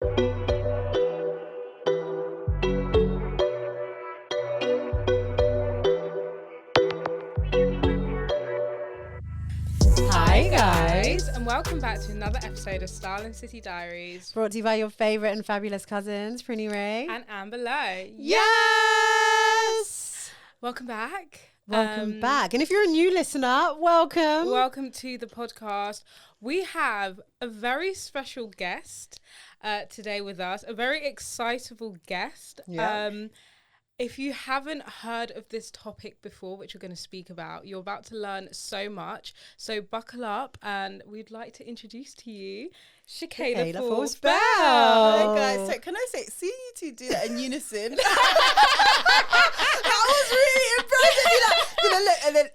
Hi guys, and welcome back to another episode of Style and City Diaries, Brought to you by your favourite and fabulous cousins, Prinny and Amber Leaux. Yes! Welcome back. Welcome back. And if you're a new listener, welcome. Welcome to the podcast. We have a very special guest today with us, a very excitable guest. Yeah. If you haven't heard of this topic before, which we're going to speak about, you're about to learn so much. So buckle up, and we'd like to introduce to you Shakaila Forbes-Bell. Hi guys, so can I say, seeing you two do that in unison, that was really impressive. And then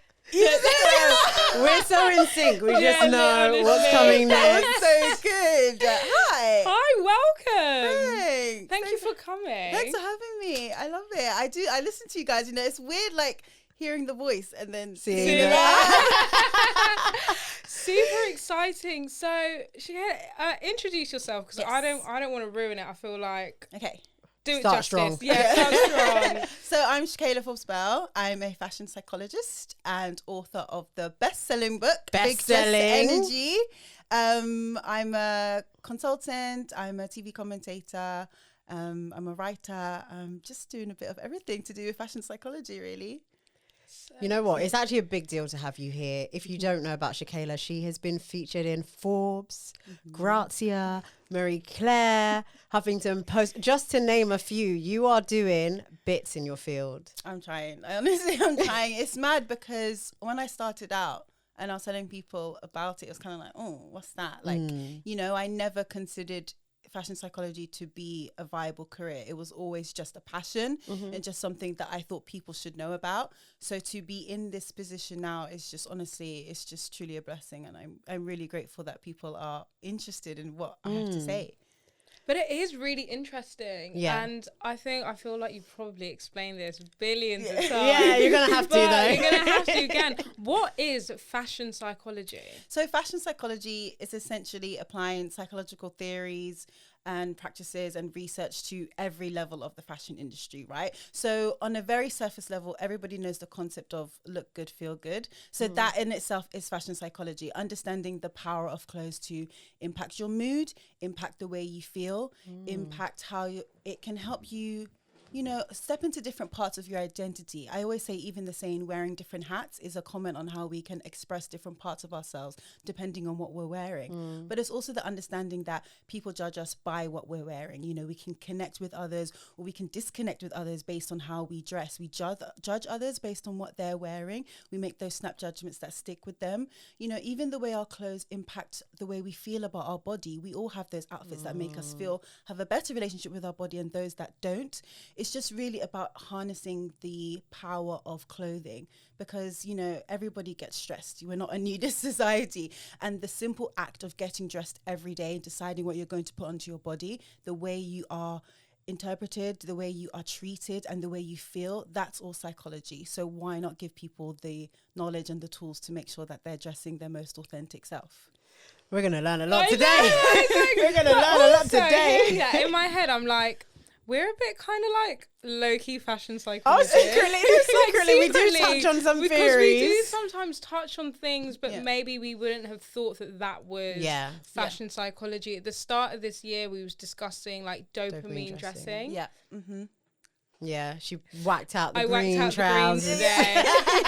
We're so in sync. We just know honestly. what's coming that next. was so good. Hi. Hi, welcome. Thanks. Thank you for coming. Thanks for having me. I love it. I listen to you guys. You know, it's weird, like hearing the voice and then seeing Seeing it. it. Super exciting. So, Shakaila, introduce yourself, because Yes. I don't want to ruin it. I feel like Okay. do it Start justice. strong. Yeah, start strong. So I'm Shakaila Forbes-Bell. I'm a fashion psychologist and author of the best-selling book, Big Dress Best-selling. Energy. I'm a consultant. I'm a TV commentator. I'm a writer. I'm just doing a bit of everything to do with fashion psychology, really. You know what? It's actually a big deal to have you here. If you don't know about Shakaila, she has been featured in Forbes, Grazia, Marie Claire, Huffington Post, just to name a few. You are doing bits in your field. I'm trying. I'm trying. It's mad because when I started out and I was telling people about it, it was kind of like, oh, what's that? Like, you know, I never considered fashion psychology to be a viable career. It was always just a passion and just something that I thought people should know about. So to be in this position now is just, honestly, it's just truly a blessing. And I'm really grateful that people are interested in what I have to say. But it is really interesting. Yeah. And I feel like you've probably explained this billions of times. Yeah, you're going to have to, But though. you're going to have to again. What is fashion psychology? So fashion psychology is essentially applying psychological theories and practices and research to every level of the fashion industry, right? So on a very surface level, everybody knows the concept of look good, feel good. So that in itself is fashion psychology, understanding the power of clothes to impact your mood, impact the way you feel, impact how it can help you, you know, step into different parts of your identity. I always say even the saying wearing different hats is a comment on how we can express different parts of ourselves depending on what we're wearing. But it's also the understanding that people judge us by what we're wearing. You know, we can connect with others or we can disconnect with others based on how we dress. We judge others based on what they're wearing. We make those snap judgments that stick with them. You know, even the way our clothes impact the way we feel about our body. We all have those outfits that make us have a better relationship with our body and those that don't. It's just really about harnessing the power of clothing because, you know, everybody gets stressed. We're not a nudist society. And the simple act of getting dressed every day and deciding what you're going to put onto your body, the way you are interpreted, the way you are treated and the way you feel, that's all psychology. So why not give people the knowledge and the tools to make sure that they're dressing their most authentic self? We're going to learn a lot I today. know, exactly. We're going to But learn a lot also, today. hearing that, in my head, I'm like, we're a bit kind of like low-key fashion psychologists. secretly, we do touch on some because we do theories. sometimes touch on things, but maybe we wouldn't have thought that was fashion psychology. At the start of this year, we was discussing like dopamine dressing. Yeah. Yeah, she whacked out the I green whacked out trousers. the green today.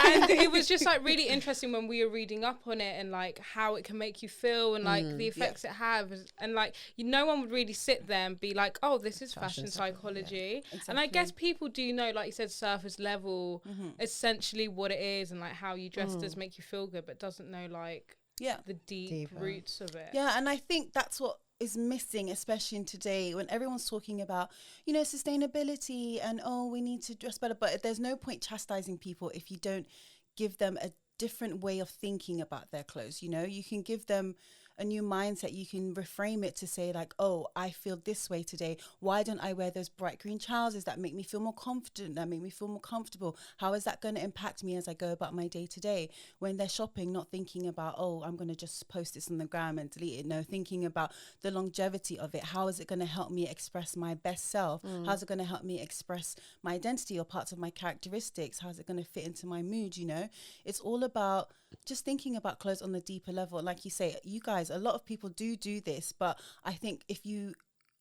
And it was just like really interesting when we were reading up on it and like how it can make you feel and like the effects it has. And like, no one would really sit there and be like, oh, this is fashion psychology. Yeah, exactly. And I guess people do know, like you said, surface level, essentially what it is and like how you dress does make you feel good, but doesn't know like the deeper roots of it. Yeah, and I think that's what is missing, especially in today when everyone's talking about, you know, sustainability and, oh, we need to dress better. But there's no point chastising people if you don't give them a different way of thinking about their clothes. You know, you can give them a new mindset. You can reframe it to say like, oh, I feel this way today. Why don't I wear those bright green trousers that make me feel more confident, that make me feel more comfortable? How is that going to impact me as I go about my day to day? When they're shopping, not thinking about, oh, I'm going to just post this on the gram and delete it. No, thinking about the longevity of it. How is it going to help me express my best self? How's it going to help me express my identity or parts of my characteristics? How's it going to fit into my mood? You know, it's all about just thinking about clothes on the deeper level. Like you say, you guys, a lot of people do this, but I think if you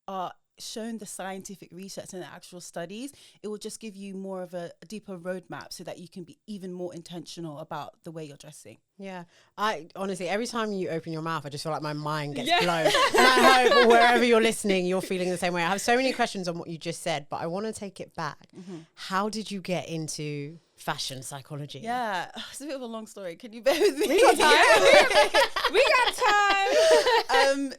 are shown the scientific research and the actual studies, it will just give you more of a deeper roadmap so that you can be even more intentional about the way you're dressing. Yeah, I honestly, every time you open your mouth, I just feel like my mind gets blown. And I hope wherever you're listening, you're feeling the same way. I have so many questions on what you just said, but I want to take it back. How did you get into fashion psychology? Yeah, it's a bit of a long story. Can you bear with me? We got time. We got time.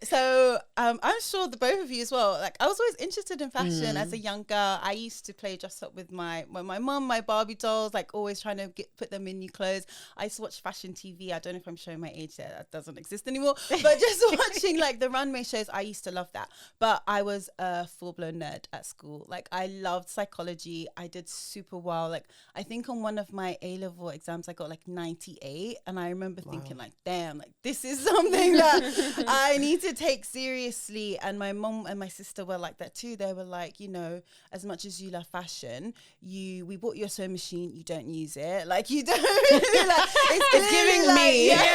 I'm sure the both of you as well. Like, I was always interested in fashion as a young girl. I used to play dress up with my mum, my Barbie dolls, like always trying to put them in new clothes. I used to watch fashion TV. I don't know if I'm showing my age there. That doesn't exist anymore. But just watching like the runway shows, I used to love that. But I was a full-blown nerd at school. Like, I loved psychology. I did super well. Like, I think on one of my A-level exams, I got like 98. And I remember thinking like, damn, like this is something that I need to take seriously. And my mom and my sister were like that too. They were like, you know, as much as you love fashion, we bought your sewing machine, you don't use it. Like, you don't really, like, it's giving like, me. Yeah.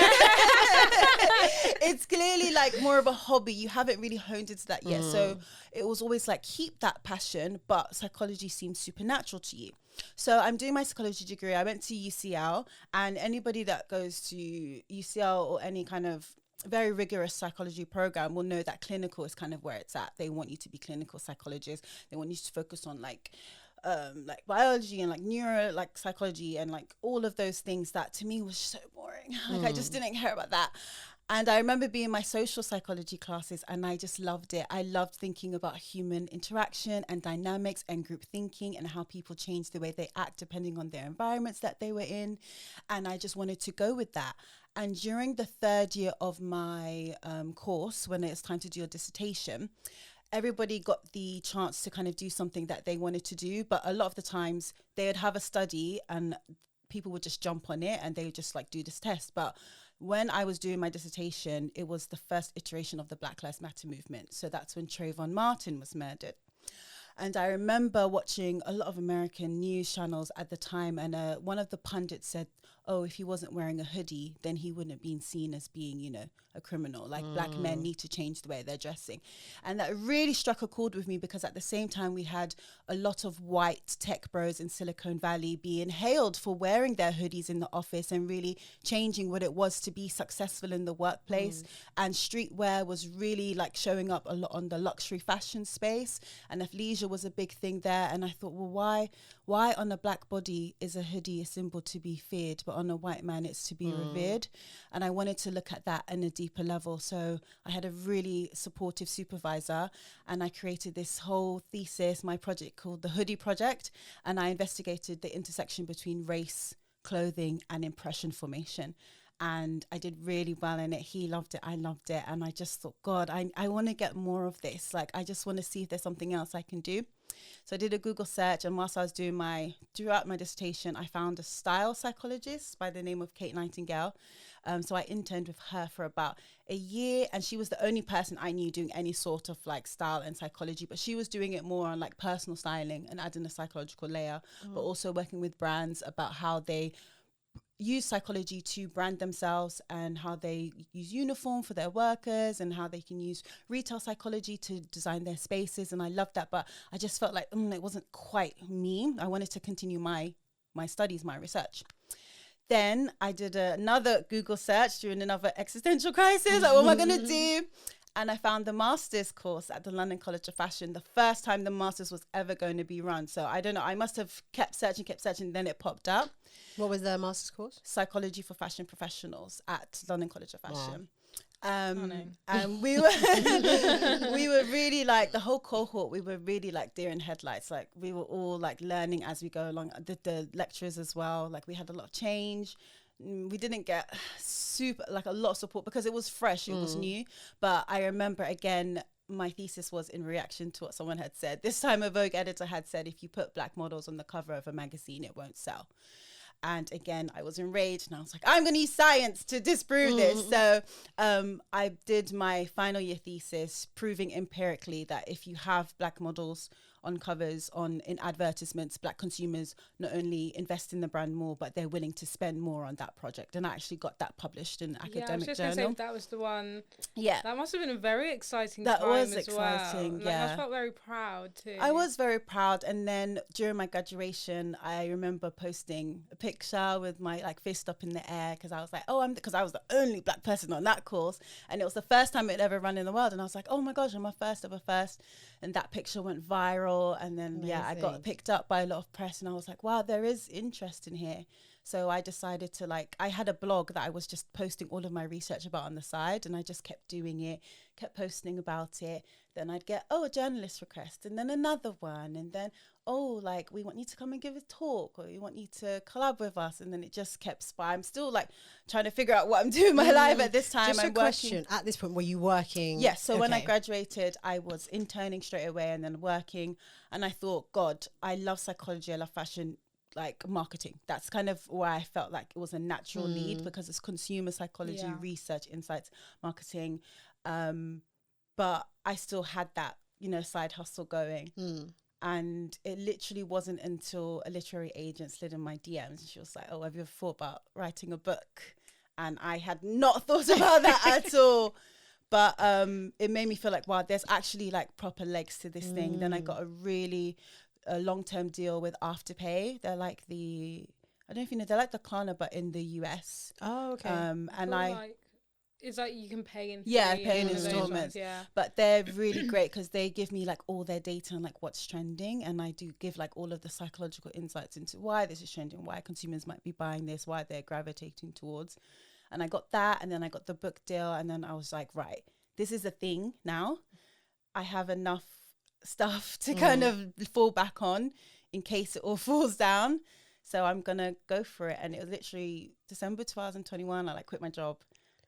It's clearly like more of a hobby. You haven't really honed into that yet. So it was always like, keep that passion, but psychology seems supernatural to you. So I'm doing my psychology degree. I went to UCL, and anybody that goes to UCL or any kind of very rigorous psychology program will know that clinical is kind of where it's at. They want you to be clinical psychologists. They want you to focus on like biology and like neuro, like psychology and like all of those things that to me was so boring. Like, I just didn't care about that. And I remember being in my social psychology classes, and I just loved it. I loved thinking about human interaction and dynamics and group thinking and how people change the way they act depending on their environments that they were in. And I just wanted to go with that. And during the third year of my course, when it's time to do your dissertation, everybody got the chance to kind of do something that they wanted to do. But a lot of the times they would have a study and people would just jump on it and they would just like do this test. But when I was doing my dissertation, it was the first iteration of the Black Lives Matter movement. So that's when Trayvon Martin was murdered. And I remember watching a lot of American news channels at the time, and one of the pundits said, oh, if he wasn't wearing a hoodie, then he wouldn't have been seen as being, you know, a criminal. Like, black men need to change the way they're dressing. And that really struck a chord with me, because at the same time we had a lot of white tech bros in Silicon Valley being hailed for wearing their hoodies in the office and really changing what it was to be successful in the workplace. And streetwear was really like showing up a lot on the luxury fashion space, and athleisure was a big thing there. And I thought, well, why on a black body is a hoodie a symbol to be feared, but on a white man it's to be revered? And I wanted to look at that in a deeper level. So I had a really supportive supervisor, and I created this whole thesis, my project called the Hoodie Project, and I investigated the intersection between race, clothing, and impression formation. And I did really well in it. He loved it. I loved it. And I just thought, God, I want to get more of this. Like, I just want to see if there's something else I can do. So I did a Google search. And whilst I was throughout my dissertation, I found a style psychologist by the name of Kate Nightingale. So I interned with her for about a year. And she was the only person I knew doing any sort of like style and psychology. But she was doing it more on like personal styling and adding a psychological layer, but also working with brands about how they use psychology to brand themselves and how they use uniform for their workers and how they can use retail psychology to design their spaces. And I loved that, but I just felt like it wasn't quite me. I wanted to continue my studies, my research. Then I did another Google search during another existential crisis. Like, what am I going to do? And I found the master's course at the London College of Fashion, the first time the master's was ever going to be run. So I don't know, I must have kept searching, then it popped up. What was the master's course? Psychology for Fashion Professionals at London College of Fashion. Wow. And we were really like, the whole cohort, we were really like deer in headlights. Like, we were all like learning as we go along. The lecturers as well, like we had a lot of change. we didn't get super, like a lot of support because it was fresh, it was new. But I remember, again, my thesis was in reaction to what someone had said. This time a Vogue editor had said, if you put black models on the cover of a magazine, it won't sell. And again, I was enraged and I was like, I'm going to use science to disprove this. So I did my final year thesis proving empirically that if you have black models on covers, in advertisements, black consumers not only invest in the brand more, but they're willing to spend more on that project. And I actually got that published in an academic I was just journal. going to say, that was the one. Yeah. That must have been a very exciting That time was as exciting, well. yeah. Like, I felt very proud too. I was very proud. And then during my graduation, I remember posting a picture with my like fist up in the air because I was like, because I was the only black person on that course. And it was the first time it ever run in the world. And I was like, oh my gosh, I'm a first of a first. And that picture went viral. And then, I got picked up by a lot of press. And I was like, wow, there is interest in here. So I decided to I had a blog that I was just posting all of my research about on the side. And I just kept doing it, kept posting about it. Then I'd get, a journalist request. And then another one. And then, we want you to come and give a talk, or we want you to collab with us. And then it just kept I'm still trying to figure out what I'm doing in my life at this time. Just a question. At this point, were you working? Yes. So when I graduated, I was interning straight away and then working. And I thought, God, I love psychology. I love fashion, marketing. That's kind of where I felt like it was a natural lead, because it's consumer psychology, research, insights, marketing. But I still had that, side hustle going. And it literally wasn't until a literary agent slid in my DMs. She was like, have you ever thought about writing a book? And I had not thought about that at all. But it made me feel like, wow, there's actually proper legs to this thing. Then I got a long-term deal with Afterpay. They're I don't know if you know, they're like the Klarna, but in the US. Oh, okay. And it's you can pay in pay in installments. Yeah, but they're really great because they give me all their data and what's trending, and I do give all of the psychological insights into why this is trending, why consumers might be buying this, why they're gravitating towards. And I got that, and then I got the book deal, and then I was like, right, this is a thing now. I have enough stuff to kind of fall back on in case it all falls down. So I'm gonna go for it. And it was literally December 2021. I quit my job.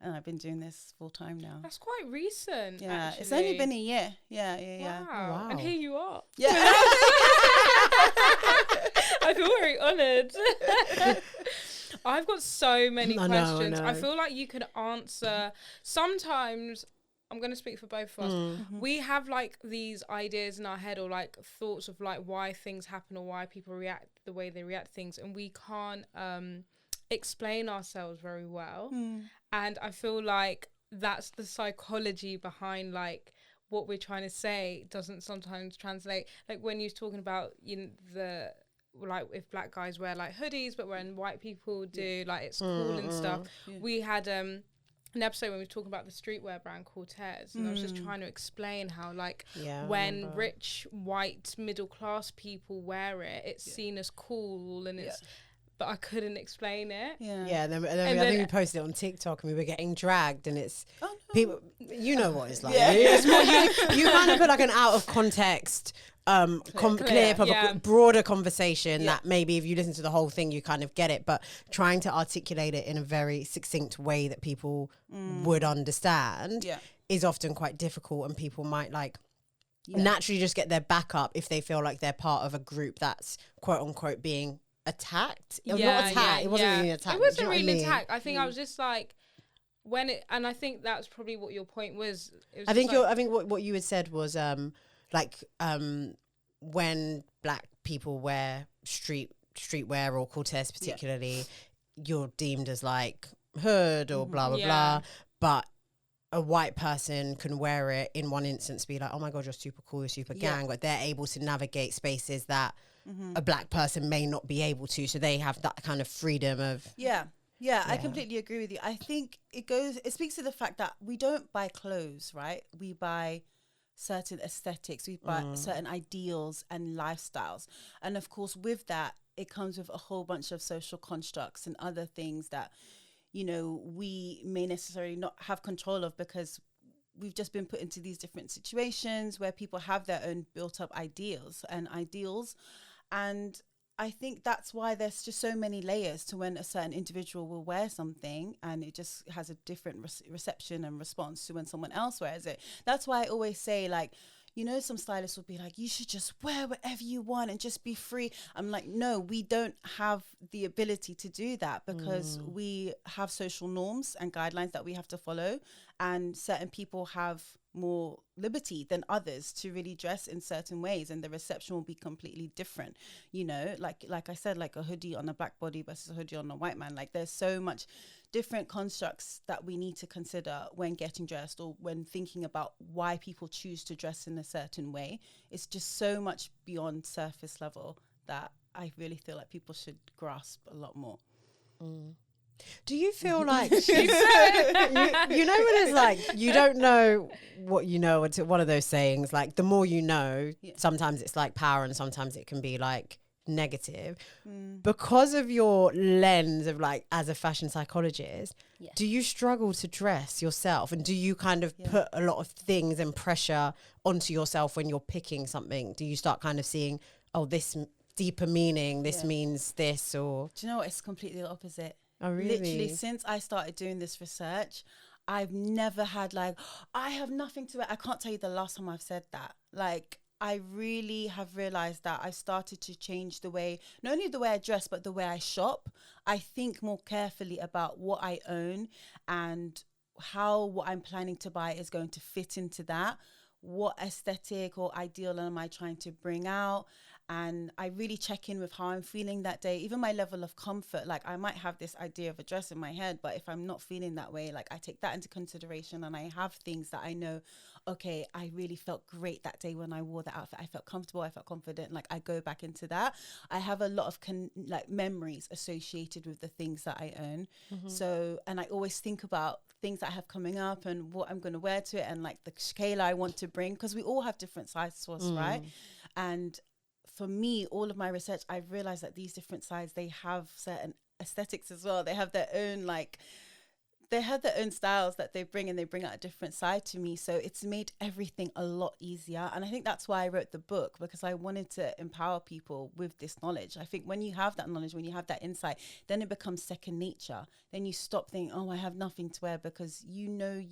And I've been doing this full time now. That's quite recent. Yeah, actually. It's only been a year. Yeah. Wow. And here you are. Yeah. I feel very honoured. I've got so many questions. I know. I feel like you could answer. Sometimes, I'm going to speak for both of us. We have these ideas in our head, or thoughts of why things happen or why people react the way they react to things, and we can't explain ourselves very well. And I feel like that's the psychology behind what we're trying to say doesn't sometimes translate. When you're talking about if black guys wear hoodies, but when white people do it's cool and stuff. We had an episode when we were talking about the streetwear brand Cortez, and I was just trying to explain how when rich white middle class people wear it, it's seen as cool, and it's but I couldn't explain it. Yeah. And then I think we posted it on TikTok, and we were getting dragged, and it's people. You know what it's like. It's more, you kind of put an out of context, clear, broader conversation that maybe if you listen to the whole thing, you kind of get it. But trying to articulate it in a very succinct way that people would understand is often quite difficult, and people might naturally just get their back up if they feel like they're part of a group that's quote unquote being attacked. Not attacked. It wasn't really an attack. It wasn't really attack. I think I was just and I think that's probably what your point was. I think what you had said was when black people wear streetwear or Cortez particularly, you're deemed as hood or blah blah blah, but a white person can wear it in one instance, be like, oh my god, you're super cool, you're super gang, but they're able to navigate spaces that a black person may not be able to, so they have that kind of freedom of I completely agree with you. I think it speaks to the fact that we don't buy clothes, right? We buy certain aesthetics, we buy certain ideals and lifestyles, and of course with that it comes with a whole bunch of social constructs and other things that we may necessarily not have control of, because we've just been put into these different situations where people have their own built up ideals. And I think that's why there's just so many layers to when a certain individual will wear something, and it just has a different reception and response to when someone else wears it. That's why I always say, like, you know, some stylists will be like, you should just wear whatever you want and just be free. I'm like, no, we don't have the ability to do that, because we have social norms and guidelines that we have to follow. And certain people have more liberty than others to really dress in certain ways, and the reception will be completely different. You know, like I said, like a hoodie on a black body versus a hoodie on a white man. Like, there's so much different constructs that we need to consider when getting dressed, or when thinking about why people choose to dress in a certain way. It's just so much beyond surface level that I really feel like people should grasp a lot more. Do you feel like you know when it's like you don't know what you know? It's one of those sayings, like the more you know, sometimes it's like power and sometimes it can be like negative. Because of your lens of like as a fashion psychologist, do you struggle to dress yourself, and do you kind of put a lot of things and pressure onto yourself when you're picking something? Do you start kind of seeing, oh, this deeper meaning, this means this? Or do you know what? It's completely the opposite. Oh, really? Literally, since I started doing this research, I've never had like, I have nothing to wear. I can't tell you the last time I've said that. Like, I really have realized that I started to change the way, not only the way I dress, but the way I shop. I think more carefully about what I own and how what I'm planning to buy is going to fit into that. What aesthetic or ideal am I trying to bring out? And I really check in with how I'm feeling that day, even my level of comfort. Like, I might have this idea of a dress in my head, but if I'm not feeling that way, like, I take that into consideration, and I have things that I know, okay, I really felt great that day when I wore that outfit. I felt comfortable, I felt confident. Like, I go back into that. I have a lot of memories associated with the things that I own. So, and I always think about things that I have coming up and what I'm going to wear to it, and like the Shakaila I want to bring, because we all have different sizes to us, right? And for me, all of my research, I've realized that these different sides, they have certain aesthetics as well. They have their own, like, they have their own styles that they bring, and they bring out a different side to me. So it's made everything a lot easier. And I think that's why I wrote the book, because I wanted to empower people with this knowledge. I think when you have that knowledge, when you have that insight, then it becomes second nature. Then you stop thinking, oh, I have nothing to wear, because you know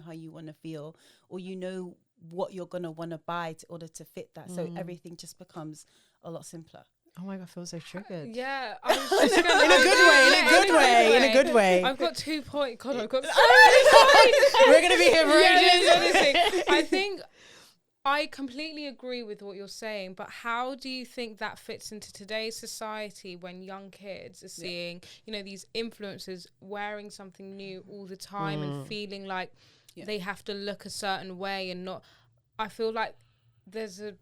how you want to feel, or you know what you're going to want to buy in order to fit that. So everything just becomes a lot simpler. oh my God, I feel so triggered. Yeah, I was just gonna, In a good way. I've got 2 points. God, I've got so We're going to be here for ages. honestly, I think I completely agree with what you're saying, but how do you think that fits into today's society when young kids are seeing, you know, these influencers wearing something new all the time and feeling like they have to look a certain way and not? I feel like there's a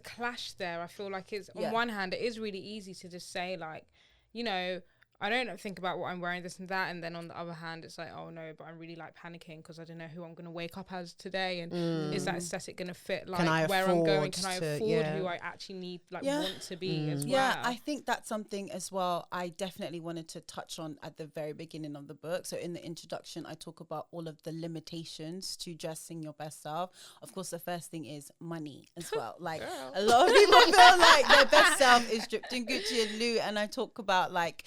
clash there. I feel like it's on one hand, it is really easy to just say, like, you know, I don't think about what I'm wearing, this and that, and then on the other hand, it's like, oh no, but I'm really like panicking because I don't know who I'm going to wake up as today, and is that aesthetic going to fit like where I'm going? Can I afford who I actually need, like want to be as well? Yeah, I think that's something as well I definitely wanted to touch on at the very beginning of the book. So in the introduction, I talk about all of the limitations to dressing your best self. Of course, the first thing is money as well. Like a lot of people feel like their best self is dripped in Gucci and Leaux, and I talk about like,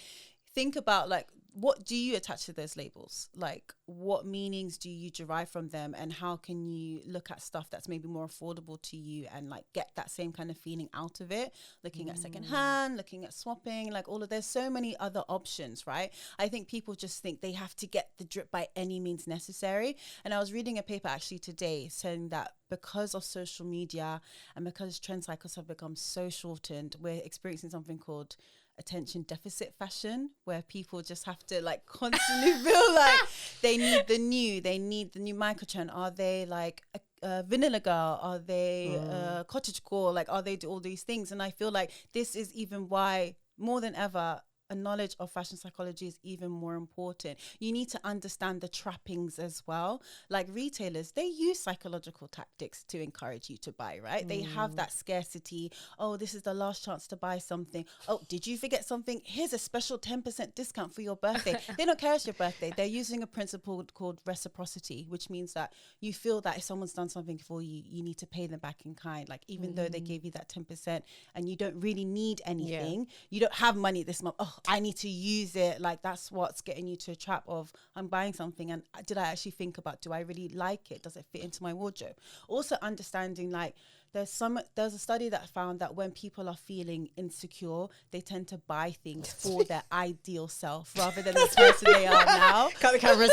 think about like, what do you attach to those labels? Like, what meanings do you derive from them, and how can you look at stuff that's maybe more affordable to you and like get that same kind of feeling out of it? Looking at secondhand, looking at swapping, like all of, there's so many other options, right? I think people just think they have to get the drip by any means necessary. And I was reading a paper actually today saying that because of social media and because trend cycles have become so shortened, we're experiencing something called attention deficit fashion, where people just have to like constantly feel like they need the new microtrend. Are they like a vanilla girl? Are they cottagecore? Like, are they do all these things? And I feel like this is even why more than ever a knowledge of fashion psychology is even more important. You need to understand the trappings as well. Like retailers, they use psychological tactics to encourage you to buy, right? They have that scarcity. Oh, this is the last chance to buy something. Oh, did you forget something? Here's a special 10% discount for your birthday. They don't care it's your birthday. They're using a principle called reciprocity, which means that you feel that if someone's done something for you, you need to pay them back in kind. Like even though they gave you that 10% and you don't really need anything, you don't have money this month. Oh, I need to use it. Like that's what's getting you to a trap of I'm buying something and did I actually think about, do I really like it? Does it fit into my wardrobe? Also understanding like there's a study that found that when people are feeling insecure, they tend to buy things for their ideal self rather than the person they are now. Cut the cameras.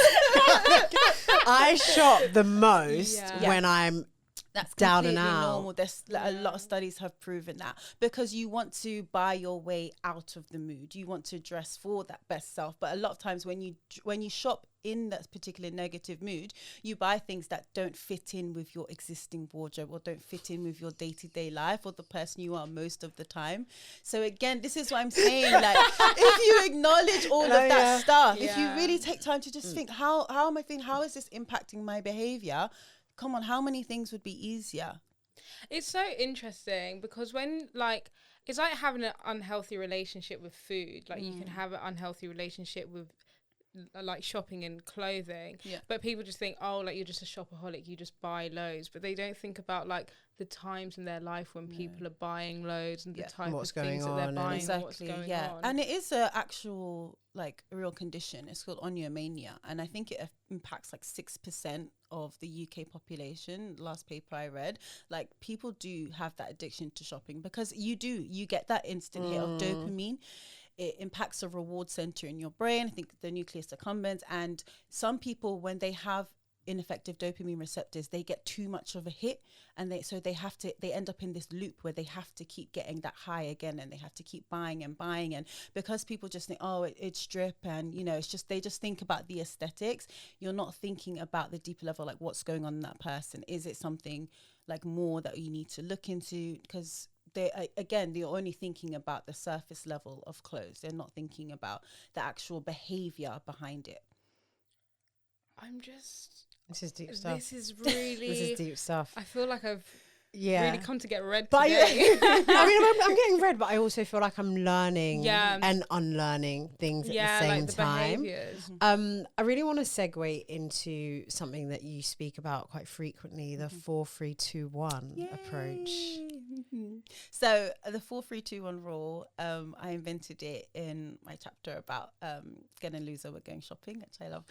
I shop the most when I'm that's down and completely out. normal. There's a lot of studies have proven that because you want to buy your way out of the mood. You want to dress for that best self. But a lot of times when you shop in that particular negative mood, you buy things that don't fit in with your existing wardrobe or don't fit in with your day-to-day life or the person you are most of the time. So again, this is what I'm saying. Like if you acknowledge all of that stuff, if you really take time to just think, how am I thinking? How is this impacting my behavior? Come on, how many things would be easier? It's so interesting because when like it's like having an unhealthy relationship with food. Like you can have an unhealthy relationship with like shopping and clothing, but people just think, oh, like you're just a shopaholic, you just buy loads, but they don't think about like the times in their life when people are buying loads and the type of things that they're buying and what's going on. And it is a actual like real condition. It's called onyomania, and I think it impacts like 6% of the UK population. Last paper I read, like people do have that addiction to shopping because you get that instant hit of dopamine. It impacts a reward center in your brain. I think the nucleus accumbens, and some people, when they have ineffective dopamine receptors, they get too much of a hit, and they end up in this loop where they have to keep getting that high again, and they have to keep buying, and because people just think, oh, it's drip, and it's just, they just think about the aesthetics. You're not thinking about the deeper level, like what's going on in that person. Is it something like more that you need to look into? Because they're only thinking about the surface level of clothes. They're not thinking about the actual behavior behind it. This is deep stuff. This is really This is deep stuff. I feel like I've really come to get read today. I mean, I'm getting read, but I also feel like I'm learning and unlearning things at the same time. Behaviors. I really want to segue into something that you speak about quite frequently, the 4-3-2-1 approach. So the 4-3-2-1 rule, I invented it in my chapter about getting a loser with going shopping, which I love.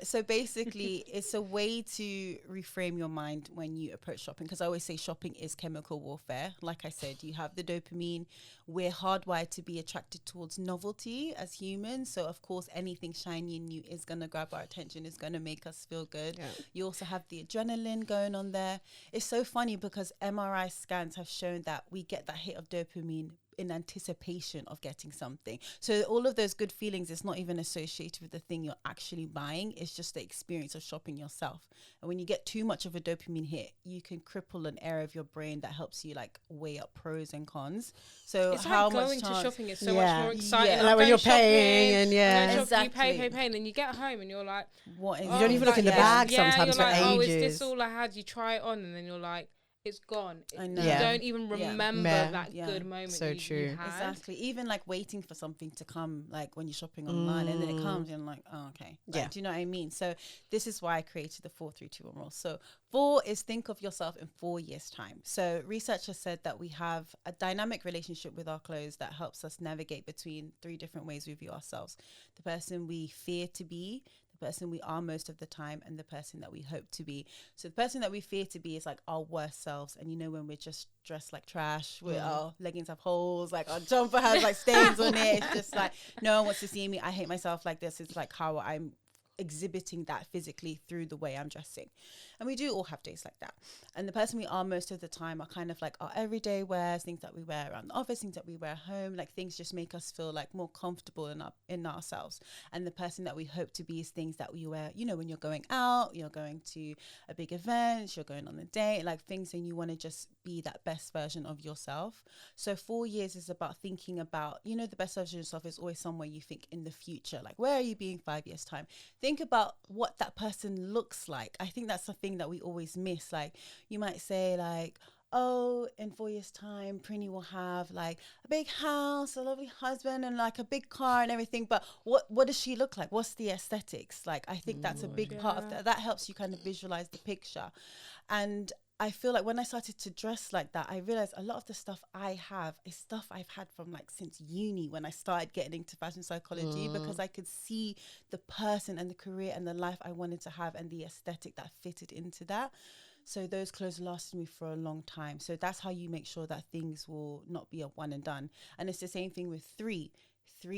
So basically, it's a way to reframe your mind when you approach shopping, because I always say shopping is chemical warfare. Like I said, you have the dopamine. We're hardwired to be attracted towards novelty as humans. So of course, anything shiny and new is going to grab our attention, is going to make us feel good. Yeah. You also have the adrenaline going on there. It's so funny because MRI scans have shown that we get that hit of dopamine in anticipation of getting something. So all of those good feelings is not even associated with the thing you're actually buying. It's just the experience of shopping yourself. And when you get too much of a dopamine hit, you can cripple an area of your brain that helps you like weigh up pros and cons. So it's how like much going to shopping is so Yeah. much more exciting. Yeah. Like when you're paying and Exactly. You pay, and then you get home and you're like, what is you don't even look in the bag sometimes you're for like, ages. oh, is this all I had? You try it on and then you're like, it's gone. I know. You don't even remember that Yeah. good moment So true. you had. Exactly. Even like waiting for something to come, like when you're shopping online and then it comes and like, oh, okay. Like, do you know what I mean? So this is why I created the 4-3-2-1 rule. So 4 is think of yourself in 4 years' time. So researchers said that we have a dynamic relationship with our clothes that helps us navigate between 3 different ways we view ourselves. The person we fear to be, person we are most of the time, and the person that we hope to be. So the person that we fear to be is like our worst selves. And when we're just dressed like trash, with our leggings have holes, like our jumper has like stains on it. It's just like, no one wants to see me. I hate myself like this. It's like how I'm exhibiting that physically through the way I'm dressing. And we do all have days like that. And the person we are most of the time are kind of like our everyday wears, things that we wear around the office, things that we wear home, like things just make us feel like more comfortable in ourselves. And the person that we hope to be is things that we wear, you know, when you're going out, you're going to a big event, you're going on a date, like things when you want to just be that best version of yourself. So 4 years is about thinking about, you know, the best version of yourself is always somewhere you think in the future, like where are you being 5 years time? Think about what that person looks like. I think that's the thing that we always miss. Like you might say like, oh, in 4 years time, Prinny will have like a big house, a lovely husband and like a big car and everything. But what does she look like? What's the aesthetics? Like, I think that's a big part of that. That helps you kind of visualize the picture. And I feel like when I started to dress like that, I realized a lot of the stuff I have is stuff I've had from like since uni when I started getting into fashion psychology, because I could see the person and the career and the life I wanted to have and the aesthetic that fitted into that. So those clothes lasted me for a long time. So that's how you make sure that things will not be a one and done. And it's the same thing with three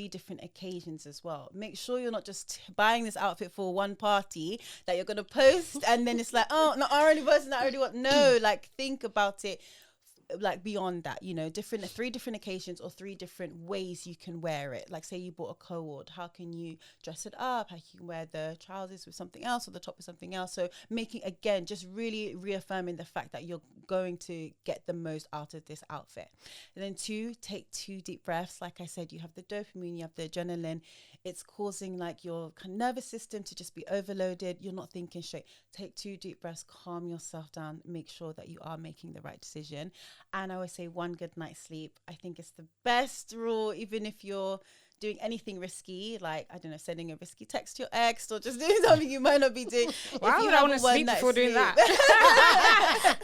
different occasions as well. Make sure you're not just buying this outfit for one party that you're going to post and then it's like, oh, no, I already posted that, I already want. No, like think about it like beyond that, you know, three different occasions or three different ways you can wear it. Like say you bought a co-ord, how can you dress it up? How can you wear the trousers with something else or the top with something else? So making, again, just really reaffirming the fact that you're going to get the most out of this outfit. And then 2, take 2 deep breaths. Like I said, you have the dopamine, you have the adrenaline. It's causing like your kind of nervous system to just be overloaded. You're not thinking straight. Take 2 deep breaths, calm yourself down, make sure that you are making the right decision. And I always say 1 good night's sleep. I think it's the best rule, even if you're doing anything risky, like, I don't know, sending a risky text to your ex or just doing something you might not be doing. Why would I want to sleep before doing that?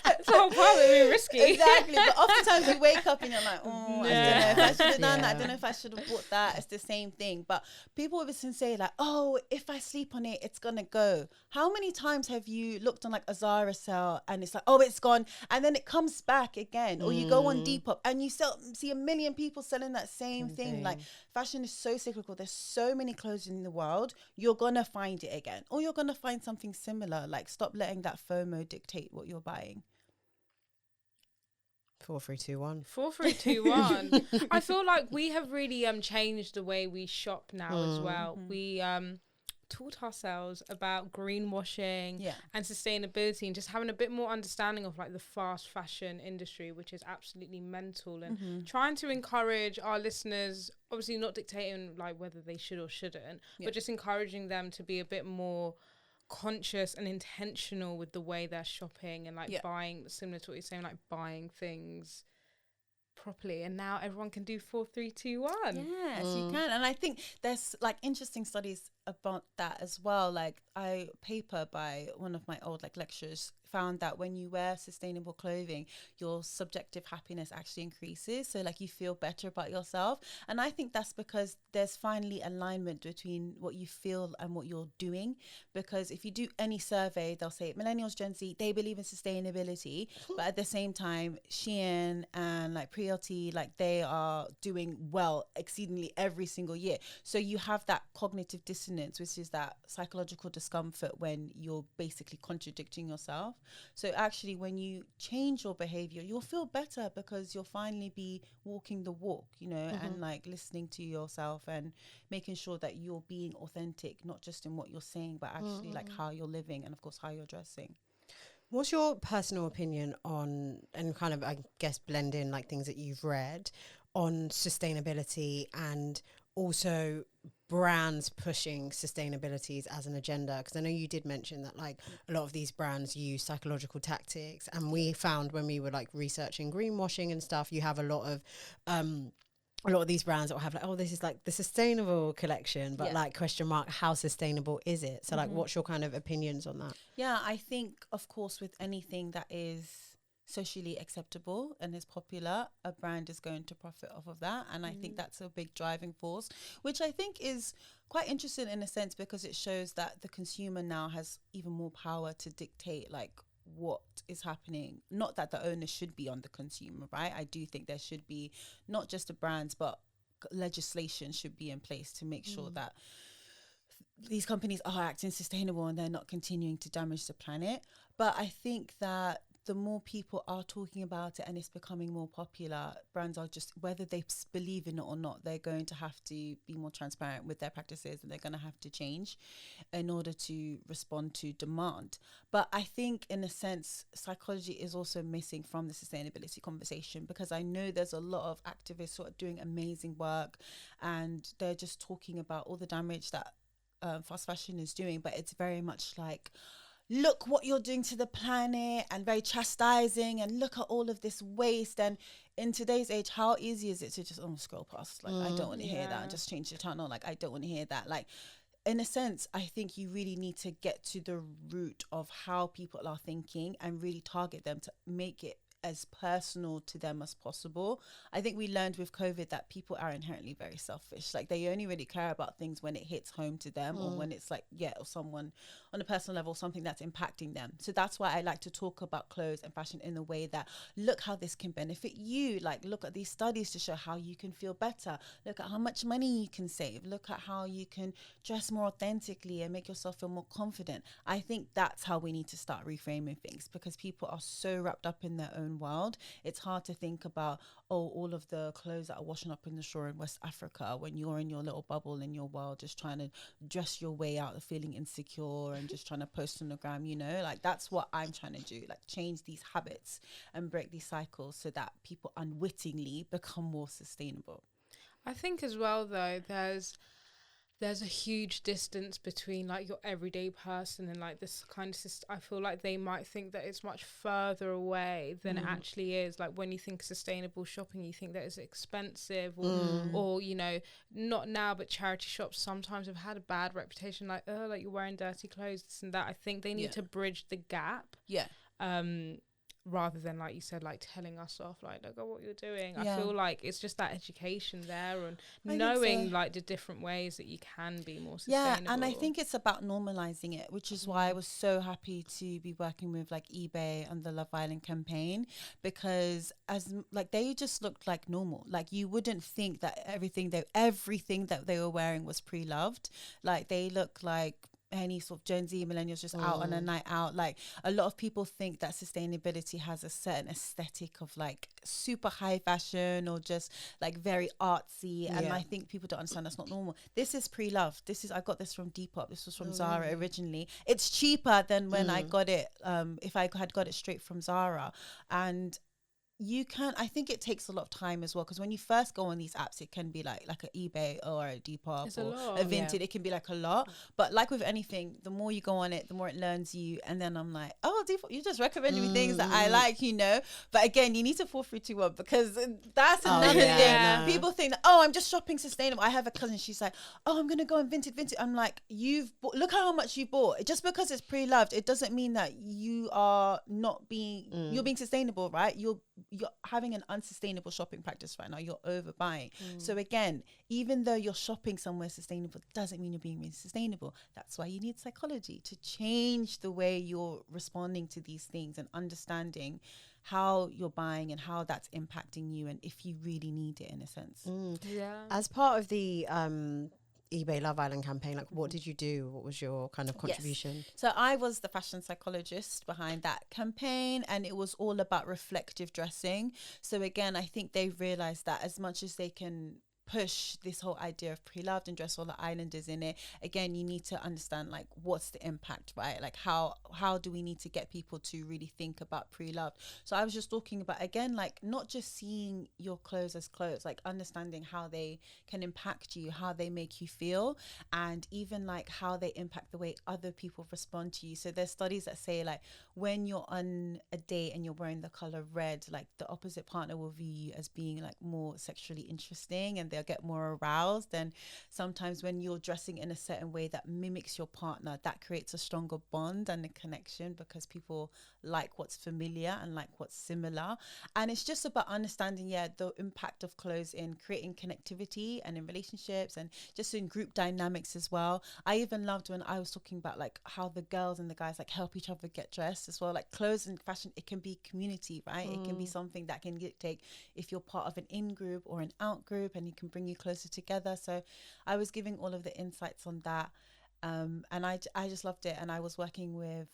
That's the whole part of being risky. Exactly. But oftentimes you wake up and you're like, oh, I don't know if I should have done that. I don't know if I should have bought that. It's the same thing. But people always say like, oh, if I sleep on it, it's going to go. How many times have you looked on like a Zara sale and it's like, oh, it's gone. And then it comes back again. Or you go on Depop and you see a million people selling that same thing. Like fashion is so cyclical. There's so many clothes in the world. You're going to find it again. Or you're going to find something similar. Like stop letting that FOMO dictate what you're buying. 4, 3, 2, 1. 4, 3, 2, 1. I feel like we have really changed the way we shop now as well. We taught ourselves about greenwashing and sustainability and just having a bit more understanding of like the fast fashion industry, which is absolutely mental, and trying to encourage our listeners, obviously not dictating like whether they should or shouldn't, but just encouraging them to be a bit more conscious and intentional with the way they're shopping and like buying, similar to what you're saying, like buying things properly. And now everyone can do 4, 3, 2, 1. Yes, you can. And I think there's like interesting studies about that as well. Like a paper by one of my old like lecturers found that when you wear sustainable clothing, your subjective happiness actually increases. So like you feel better about yourself. And I think that's because there's finally alignment between what you feel and what you're doing. Because if you do any survey, they'll say millennials, Gen Z, they believe in sustainability. But at the same time, Shein and like Pre-LT, like they are doing well exceedingly every single year. So you have that cognitive dissonance, which is that psychological discomfort when you're basically contradicting yourself. So actually when you change your behavior, you'll feel better because you'll finally be walking the walk, you know, and like listening to yourself and making sure that you're being authentic, not just in what you're saying, but actually like how you're living and of course how you're dressing. What's your personal opinion on, and kind of, I guess, blend in like things that you've read on sustainability and also brands pushing sustainability as an agenda? Because I know you did mention that like a lot of these brands use psychological tactics, and we found when we were like researching greenwashing and stuff, you have a lot of these brands that will have like, oh, this is like the sustainable collection, but like question mark, how sustainable is it? So like what's your kind of opinions on that? Yeah, I think of course with anything that is socially acceptable and is popular, a brand is going to profit off of that. And I think that's a big driving force, which I think is quite interesting in a sense, because it shows that the consumer now has even more power to dictate like what is happening. Not that the onus should be on the consumer, right? I do think there should be not just the brands, but legislation should be in place to make sure that these companies are acting sustainable and they're not continuing to damage the planet. But I think that the more people are talking about it and it's becoming more popular, brands are just, whether they believe in it or not, they're going to have to be more transparent with their practices, and they're going to have to change in order to respond to demand. But I think in a sense, psychology is also missing from the sustainability conversation, because I know there's a lot of activists who are doing amazing work and they're just talking about all the damage that fast fashion is doing, but it's very much like, look what you're doing to the planet, and very chastising, and look at all of this waste. And in today's age, how easy is it to just scroll past, like, I don't want to hear that, and just change the channel, like, I don't want to hear that. Like, in a sense, I think you really need to get to the root of how people are thinking and really target them to make it as personal to them as possible. I think we learned with COVID that people are inherently very selfish. Like, they only really care about things when it hits home to them, or when it's like, or someone on a personal level, something that's impacting them. So that's why I like to talk about clothes and fashion in the way that, look how this can benefit you. Like, look at these studies to show how you can feel better. Look at how much money you can save. Look at how you can dress more authentically and make yourself feel more confident. I think that's how we need to start reframing things, because people are so wrapped up in their own world. It's hard to think about, all of the clothes that are washing up in the shore in West Africa, when you're in your little bubble in your world, just trying to dress your way out of feeling insecure and just trying to post on the gram, like, that's what I'm trying to do, like, change these habits and break these cycles so that people unwittingly become more sustainable. I think as well, though, there's a huge distance between, like, your everyday person and, like, this kind of system. I feel like they might think that it's much further away than it actually is. Like, when you think sustainable shopping, you think that it's expensive, or not now, but charity shops sometimes have had a bad reputation, like, oh, like, you're wearing dirty clothes, this and that. I think they need to bridge the gap. Rather than, like you said, like, telling us off, like, look at what you're doing. I feel like it's just that education there, and knowing like the different ways that you can be more sustainable. And I think it's about normalizing it, which is why I was so happy to be working with, like, eBay and the Love Island campaign, because like, they just looked like normal. Like, you wouldn't think that everything that they were wearing was pre-loved. Like, they look like any sort of Gen Z millennials just out on a night out. Like, a lot of people think that sustainability has a certain aesthetic of, like, super high fashion or just, like, very artsy, and I think people don't understand that's not normal. This is pre-loved. I got this from Depop. This was from Zara originally. It's cheaper than when I got it, if I had got it straight from Zara. And I think it takes a lot of time as well, because when you first go on these apps, it can be like an eBay or a Depop or a Vinted. It can be like a lot, but like with anything, the more you go on it, the more it learns you. And then I'm like, oh, Depop, you just recommended me things that I like, but again, you need to fall through to one, because that's another thing. People think that, I'm just shopping sustainable. I have a cousin, she's like, I'm gonna go on Vinted. I'm like, look how much you bought. Just because it's pre-loved, it doesn't mean that you are not being you're being sustainable, right? You're having an unsustainable shopping practice right now. You're overbuying. So again, even though you're shopping somewhere sustainable, doesn't mean you're being really sustainable. That's why you need psychology to change the way you're responding to these things and understanding how you're buying and how that's impacting you, and if you really need it, in a sense. As part of the eBay Love Island campaign, like, what did you do? What was your kind of contribution? Yes. So I was the fashion psychologist behind that campaign, and it was all about reflective dressing. So again, I think they've realized that as much as they can push this whole idea of pre-loved and dress all the islanders in it, again, you need to understand, like, what's the impact, right? Like, how do we need to get people to really think about pre-loved? So I was just talking about, again, like, not just seeing your clothes as clothes, like understanding how they can impact you, how they make you feel, and even like how they impact the way other people respond to you. So there's studies that say, like, when you're on a date and you're wearing the color red, like, the opposite partner will view you as being, like, more sexually interesting, and they'll get more aroused. And sometimes when you're dressing in a certain way that mimics your partner, that creates a stronger bond and a connection, because people like what's familiar and like what's similar. And it's just about understanding the impact of clothes in creating connectivity and in relationships and just in group dynamics as well. I even loved when I was talking about, like, how the girls and the guys, like, help each other get dressed as well. Like, clothes and fashion, it can be community, right? It can be something that can dictate if you're part of an in group or an out group, and it can bring you closer together. So I was giving all of the insights on that. And I just loved it. And I was working with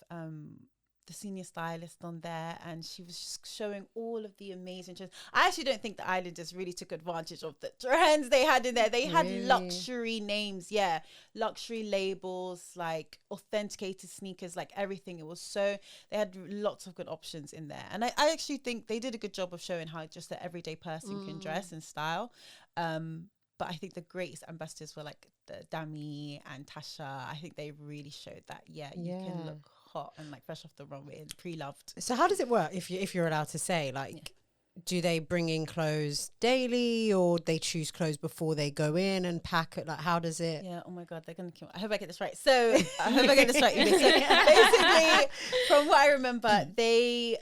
the senior stylist on there, and she was just showing all of the amazing trends. I actually don't think the islanders really took advantage of the trends they had in there. They had luxury names, luxury labels, like authenticated sneakers, like everything. It was so, they had lots of good options in there. And I actually think they did a good job of showing how just the everyday person can dress and style. But I think the greatest ambassadors were like the Dami and Tasha. I think they really showed that, you can look hot and like fresh off the runway and pre-loved. So how does it work, if you're allowed to say, like, do they bring in clothes daily, or they choose clothes before they go in and pack it? Like, how does it? Yeah, oh my God, they're going to kill me. I hope I get this right. So I hope I get this right. So basically, from what I remember, they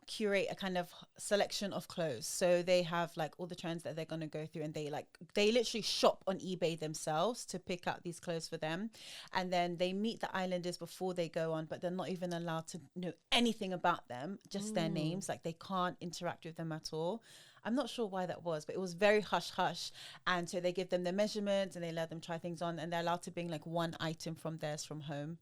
curate a kind of selection of clothes. So they have like all the trends that they're going to go through, and they literally shop on eBay themselves to pick out these clothes for them. And then they meet the islanders before they go on, but they're not even allowed to know anything about them, just their names. Like, they can't interact with them at all. I'm not sure why that was, but it was very hush hush. And so they give them their measurements and they let them try things on, and they're allowed to bring like one item from theirs from home.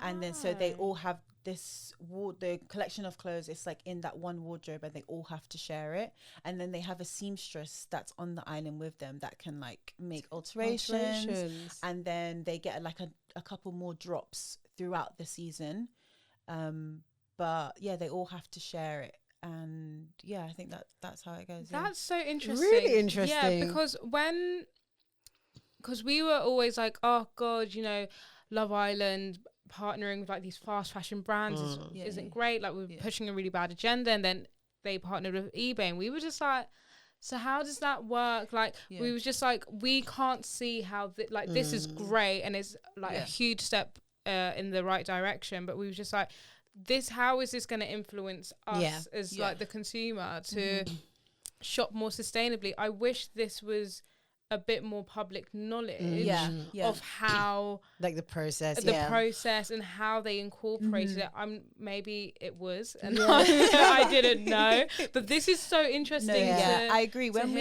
And then so they all have this the collection of clothes. It's like in that one wardrobe, and they all have to share it. And then they have a seamstress that's on the island with them that can like make alterations. And then they get like a couple more drops throughout the season. But yeah, they all have to share it. And yeah, I think that's how it goes. That's so interesting. Really interesting. Yeah, because we were always like, oh God, Love Island partnering with like these fast fashion brands isn't great. Like, we're pushing a really bad agenda, and then they partnered with eBay, and we were just like, so how does that work? Like, we was just like, we can't see how this is great, and it's like a huge step in the right direction, but we were just like, how is this going to influence us as like the consumer to shop more sustainably? I wish this was a bit more public knowledge of how like the process and how they incorporated it. Maybe it was, and I didn't know, but this is so interesting. I agree. When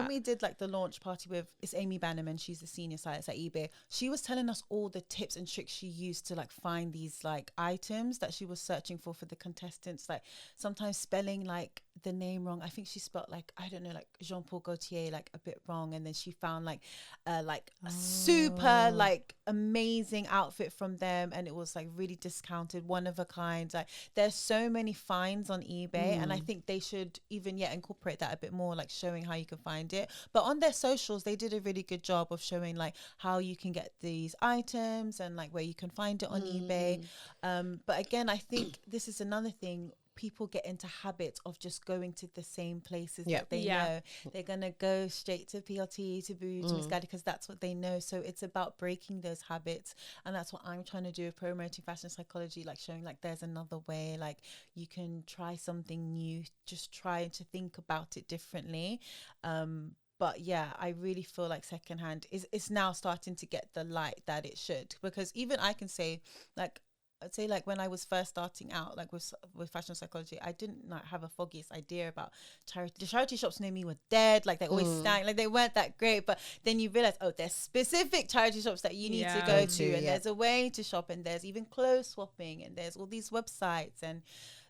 we did like the launch party with, it's Amy Bannerman, she's the senior stylist at eBay. She was telling us all the tips and tricks she used to like find these like items that she was searching for the contestants, like sometimes spelling like the name wrong. I think she spelled like, I don't know, like Jean-Paul Gaultier like a bit wrong, and then she found like a super like amazing outfit from them, and it was like really discounted, one of a kind. Like, there's so many finds on eBay, and I think they should even incorporate that a bit more, like showing how you can find it. But on their socials, they did a really good job of showing like how you can get these items and like where you can find it on eBay. But again, I think this is another thing. People get into habits of just going to the same places that they know. They're going to go straight to PLT, to Boo, to Miss Gadi, because that's what they know. So it's about breaking those habits. And that's what I'm trying to do with promoting fashion psychology, like showing like there's another way, like you can try something new, just try to think about it differently. But yeah, I really feel like secondhand is now starting to get the light that it should, because even I can say, like, I'd say like when I was first starting out, like with fashion psychology, I didn't like have a foggiest idea about charity. The charity shops near me were dead. Like, they always stank. Like, they weren't that great. But then you realize, oh, there's specific charity shops that you need to go to, and there's a way to shop, and there's even clothes swapping, and there's all these websites, and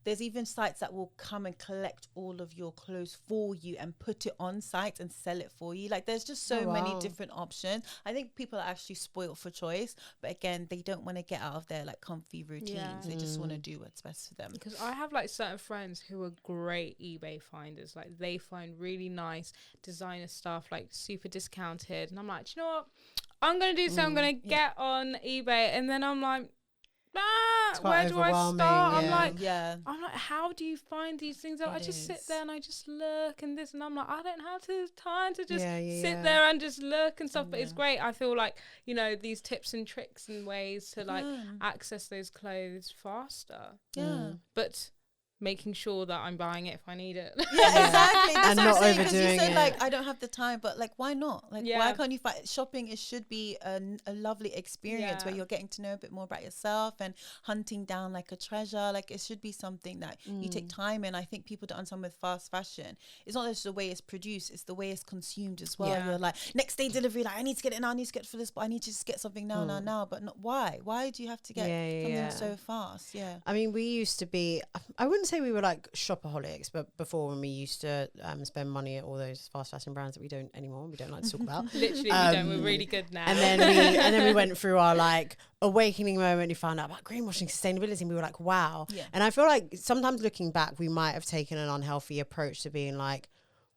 there's even sites that will come and collect all of your clothes for you and put it on site and sell it for you. Like, there's just so many different options. I think people are actually spoiled for choice, but again, they don't want to get out of their like comfy routines. They just want to do what's best for them. Because I have like certain friends who are great eBay finders. Like, they find really nice designer stuff, like super discounted. And I'm like, do you know what? I'm going to do so. I'm going to get on eBay. And then I'm like, where do I start? I'm like, how do you find these things out? I just sit there and I just look and this, and I'm like, I don't have time to just sit there and just look and stuff. But it's great. I feel like, these tips and tricks and ways to like access those clothes faster. But making sure that I'm buying it if I need it. Yeah, exactly. That's And what not I'm saying, 'cause overdoing you said it. like I don't have the time, but like why not? Like Yeah. why can't you find shopping? It should be a lovely experience where Yeah. you're getting to know a bit more about yourself and hunting down like a treasure. Like it should be something that you take time in. I think people don't understand with fast fashion. It's not just the way it's produced; it's the way it's consumed as well. Yeah. You're like next day delivery. Like I need to get it now. I need to get it for this, but I need to just get something now. But not why? Why do you have to get something so fast? Yeah. I mean, we used to be, I wouldn't say we were like shopaholics, but before when we used to spend money at all those fast fashion brands that we don't anymore, we don't like to talk about. Literally, we don't. We're really good now. And then we went through our like awakening moment. We found out about greenwashing, sustainability, and we were like, wow. Yeah. And I feel like sometimes looking back, we might have taken an unhealthy approach to being like,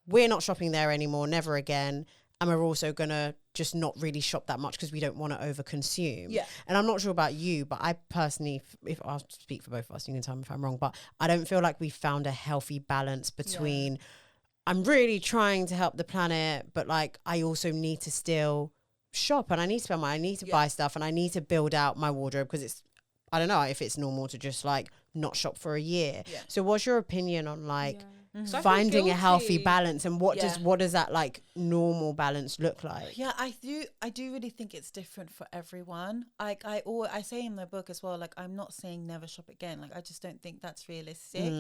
we're not shopping there anymore, never again. And we're also going to just not really shop that much because we don't want to overconsume. Yeah. And I'm not sure about you, but I personally, if I'll speak for both of us, you can tell me if I'm wrong, but I don't feel like we found a healthy balance between I'm really trying to help the planet, but like I also need to still shop and I need to spend money, I need to buy stuff and I need to build out my wardrobe because it's, I don't know if it's normal to just like not shop for a year. Yeah. So what's your opinion on like So I feel finding a healthy guilty. balance and what does that like normal balance look like? Yeah, I do really think it's different for everyone. Like I say in the book as well, like I'm not saying never shop again. Like I just don't think that's realistic.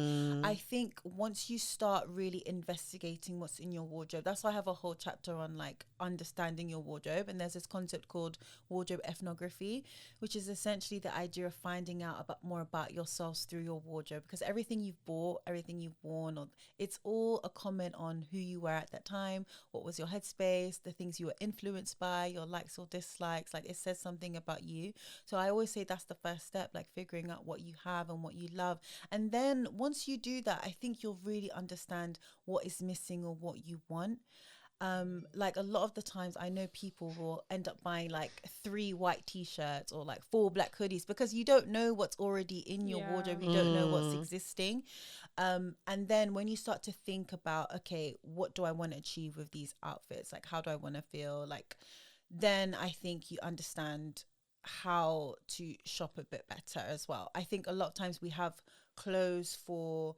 I think once you start really investigating what's in your wardrobe, that's why I have a whole chapter on like understanding your wardrobe. And there's this concept called wardrobe ethnography, which is essentially the idea of finding out more about yourselves through your wardrobe, because everything you've bought, everything you've worn, or it's all a comment on who you were at that time, what was your headspace, the things you were influenced by, your likes or dislikes. Like it says something about you. So I always say that's the first step, like figuring out what you have and what you love. And then once you do that, I think you'll really understand what is missing or what you want. Like a lot of the times I know people will end up buying like 3 white t-shirts or like 4 black hoodies because you don't know what's already in your wardrobe. You don't know what's existing. And then when you start to think about, okay, what do I want to achieve with these outfits? Like, how do I want to feel? Like, then I think you understand how to shop a bit better as well. I think a lot of times we have clothes for,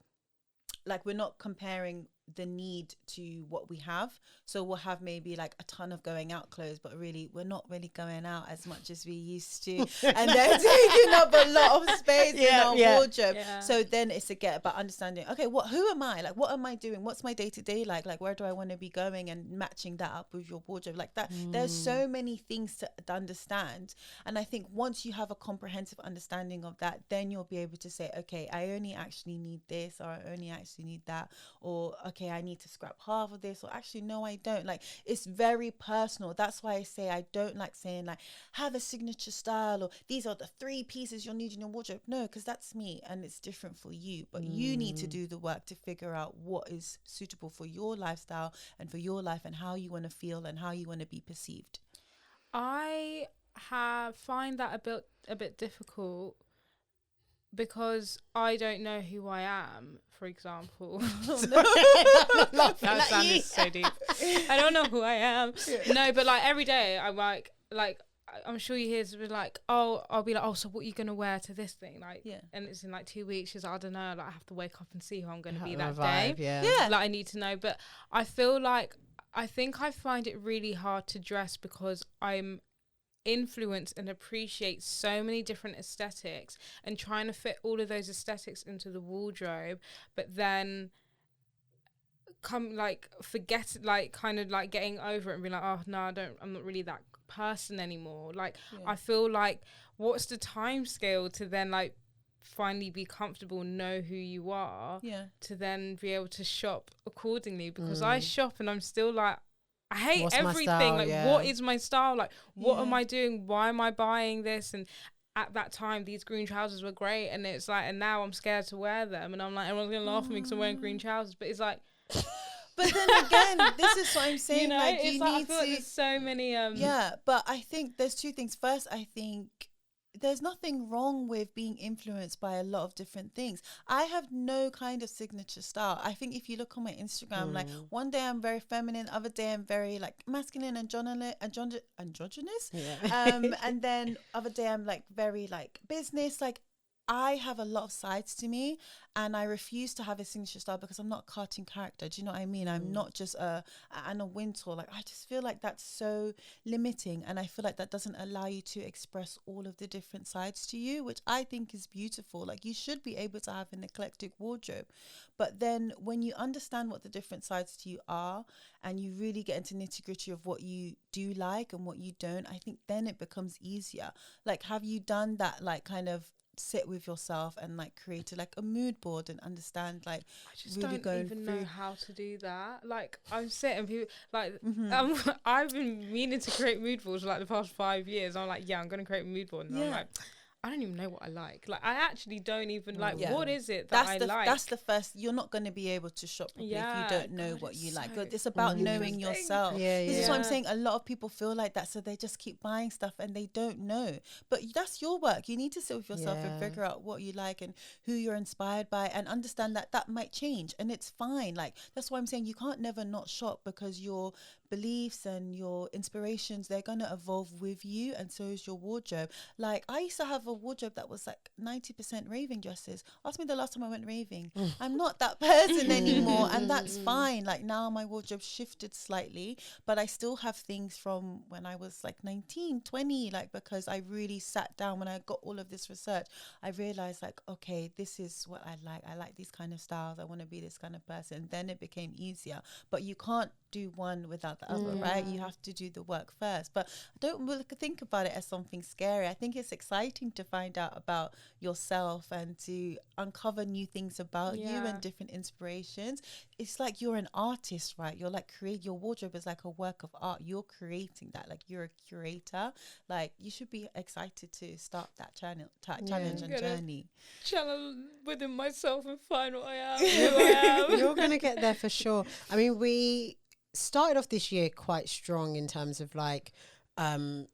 like, we're not comparing the need to what we have. So we'll have maybe like a ton of going out clothes, but really we're not really going out as much as we used to. And they're taking up a lot of space in our wardrobe. Yeah. So then it's about understanding, okay, who am I? Like, what am I doing? What's my day-to-day like? Like, where do I want to be going? And matching that up with your wardrobe. Like that, there's so many things to understand. And I think once you have a comprehensive understanding of that, then you'll be able to say, okay, I only actually need this, or I only actually need that, or okay, I need to scrap half of this, or actually no, I don't. Like, it's very personal. That's why I say I don't like saying like have a signature style or these are the 3 pieces you'll need in your wardrobe. No, because that's me and it's different for you, but you need to do the work to figure out what is suitable for your lifestyle and for your life and how you want to feel and how you want to be perceived. I find that a bit difficult because I don't know who I am, for example. That sounded so deep. I don't know who I am. No, but like every day I'm like I'm sure you hear something like, oh, I'll be like, oh, so what are you gonna wear to this thing? Like, and it's in like 2 weeks. She's like, I don't know. Like, I have to wake up and see who I'm gonna be that day. Yeah. Like, I need to know. But I feel like I find it really hard to dress because I'm influence and appreciate so many different aesthetics and trying to fit all of those aesthetics into the wardrobe, but then forget like kind of like getting over it and be like, oh no, I'm not really that person anymore. Like I feel like what's the time scale to then like finally be comfortable, know who you are, to then be able to shop accordingly, because I shop and I'm still like, I hate everything. Style, like, what is my style? Like, what am I doing? Why am I buying this? And at that time, these green trousers were great. And it's like, and now I'm scared to wear them. And I'm like, everyone's going to laugh at me because I'm wearing green trousers. But it's like... But then again, this is what I'm saying. You know, like, it's you like, need I feel to... like there's so many... Yeah, but I think there's 2 things. First, I think there's nothing wrong with being influenced by a lot of different things. I have no kind of signature style. I think if you look on my Instagram, like one day I'm very feminine, other day I'm very like masculine and androgynous. And then other day I'm like very like business. Like I have a lot of sides to me, and I refuse to have a signature style because I'm not a cartoon character. Do you know what I mean? I'm not just a Anna Wintour. Like, I just feel like that's so limiting, and I feel like that doesn't allow you to express all of the different sides to you, which I think is beautiful. Like, you should be able to have an eclectic wardrobe, but then when you understand what the different sides to you are, and you really get into nitty gritty of what you do like and what you don't, I think then it becomes easier. Like, have you done that, like, kind of sit with yourself and like create like a mood board and understand, like, I just really don't going even through know how to do that. Like, I'm sitting people like Mm-hmm. I've been meaning to create mood boards for like the past 5 years. I'm like, yeah, I'm gonna create a mood board, and I'm Yeah. like, I don't even know what I like. Like, I actually don't even like. Yeah. What is it that I like? That's the first. You're not going to be able to shop properly if you don't know God, what you it's like. so It's about knowing interesting. yourself. Yeah, This yeah. is what I'm saying. A lot of people feel like that, so they just keep buying stuff and they don't know. But that's your work. You need to sit with yourself and Yeah. figure out what you like and who you're inspired by, and understand that that might change, and it's fine. Like, that's why I'm saying you can't never not shop, because your beliefs and your inspirations, they're going to evolve with you, and so is your wardrobe. Like, I used to have a wardrobe that was like 90% raving dresses. Ask me the last time I went raving. I'm not that person anymore, and that's fine. Like, now my wardrobe shifted slightly, but I still have things from when I was like 19, 20, like, because I really sat down when I got all of this research. I realized, like, okay, this is what I like. I like these kind of styles. I want to be this kind of person. Then it became easier. But you can't do one without the other, right? You have to do the work first. But I don't really think about it as something scary. I think it's exciting to find out about yourself and to uncover new things about you Yeah. and different inspirations. It's like you're an artist, right? You're like your wardrobe is like a work of art. You're creating that, like, you're a curator. Like, you should be excited to start that challenge and Gonna- journey. Channel within myself and find what I am. Who I am. You're going to get there for sure. I mean, we started off this year quite strong in terms of like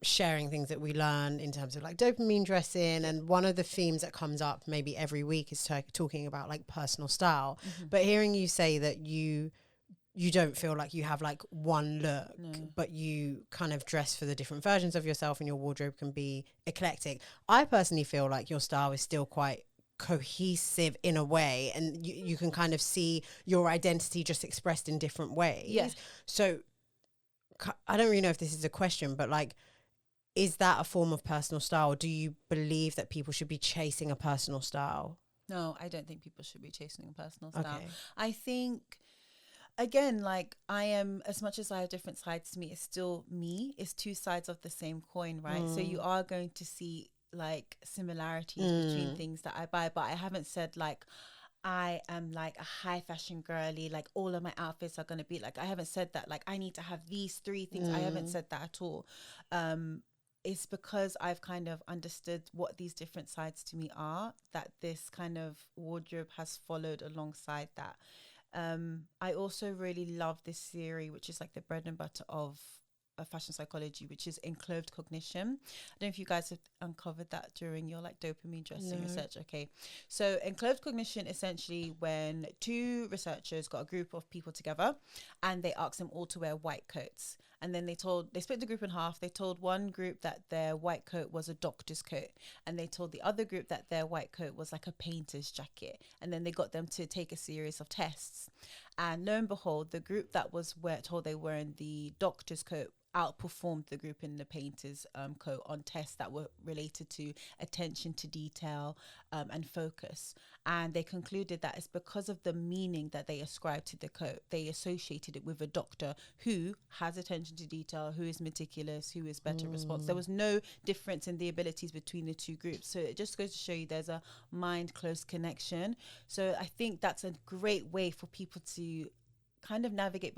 sharing things that we learn in terms of like dopamine dressing, and one of the themes that comes up maybe every week is talking about like personal style. But hearing you say that you don't feel like you have like one look, but you kind of dress for the different versions of yourself, and your wardrobe can be eclectic. I personally feel like your style is still quite cohesive in a way, and you can kind of see your identity just expressed in different ways. Yeah. So I don't really know if this is a question, but like, is that a form of personal style? Do you believe that people should be chasing a personal style? No, I don't think people should be chasing a personal style. Okay. I think, again, like, I am, as much as I have different sides to me, it's still me. It's two sides of the same coin, right? So you are going to see like similarities between things that I buy, but I haven't said like I am like a high fashion girly, like all of my outfits are going to be like, I haven't said that, like, I need to have these three things. I haven't said that at all. It's because I've kind of understood what these different sides to me are, that this kind of wardrobe has followed alongside that. I also really love this theory, which is like the bread and butter of fashion psychology, which is enclosed cognition. I don't know if you guys have uncovered that during your like dopamine dressing research. Okay, so enclosed cognition, essentially, when two researchers got a group of people together and they asked them all to wear white coats, and then they split the group in half. They told one group that their white coat was a doctor's coat, and they told the other group that their white coat was like a painter's jacket, and then they got them to take a series of tests. And lo and behold, the group that was told they were in the doctor's coat outperformed the group in the painter's coat on tests that were related to attention to detail and focus. And they concluded that it's because of the meaning that they ascribed to the coat. They associated it with a doctor who has attention to detail, who is meticulous, who is better response. There was no difference in the abilities between the two groups. So it just goes to show you there's a mind-close connection. So I think that's a great way for people to kind of navigate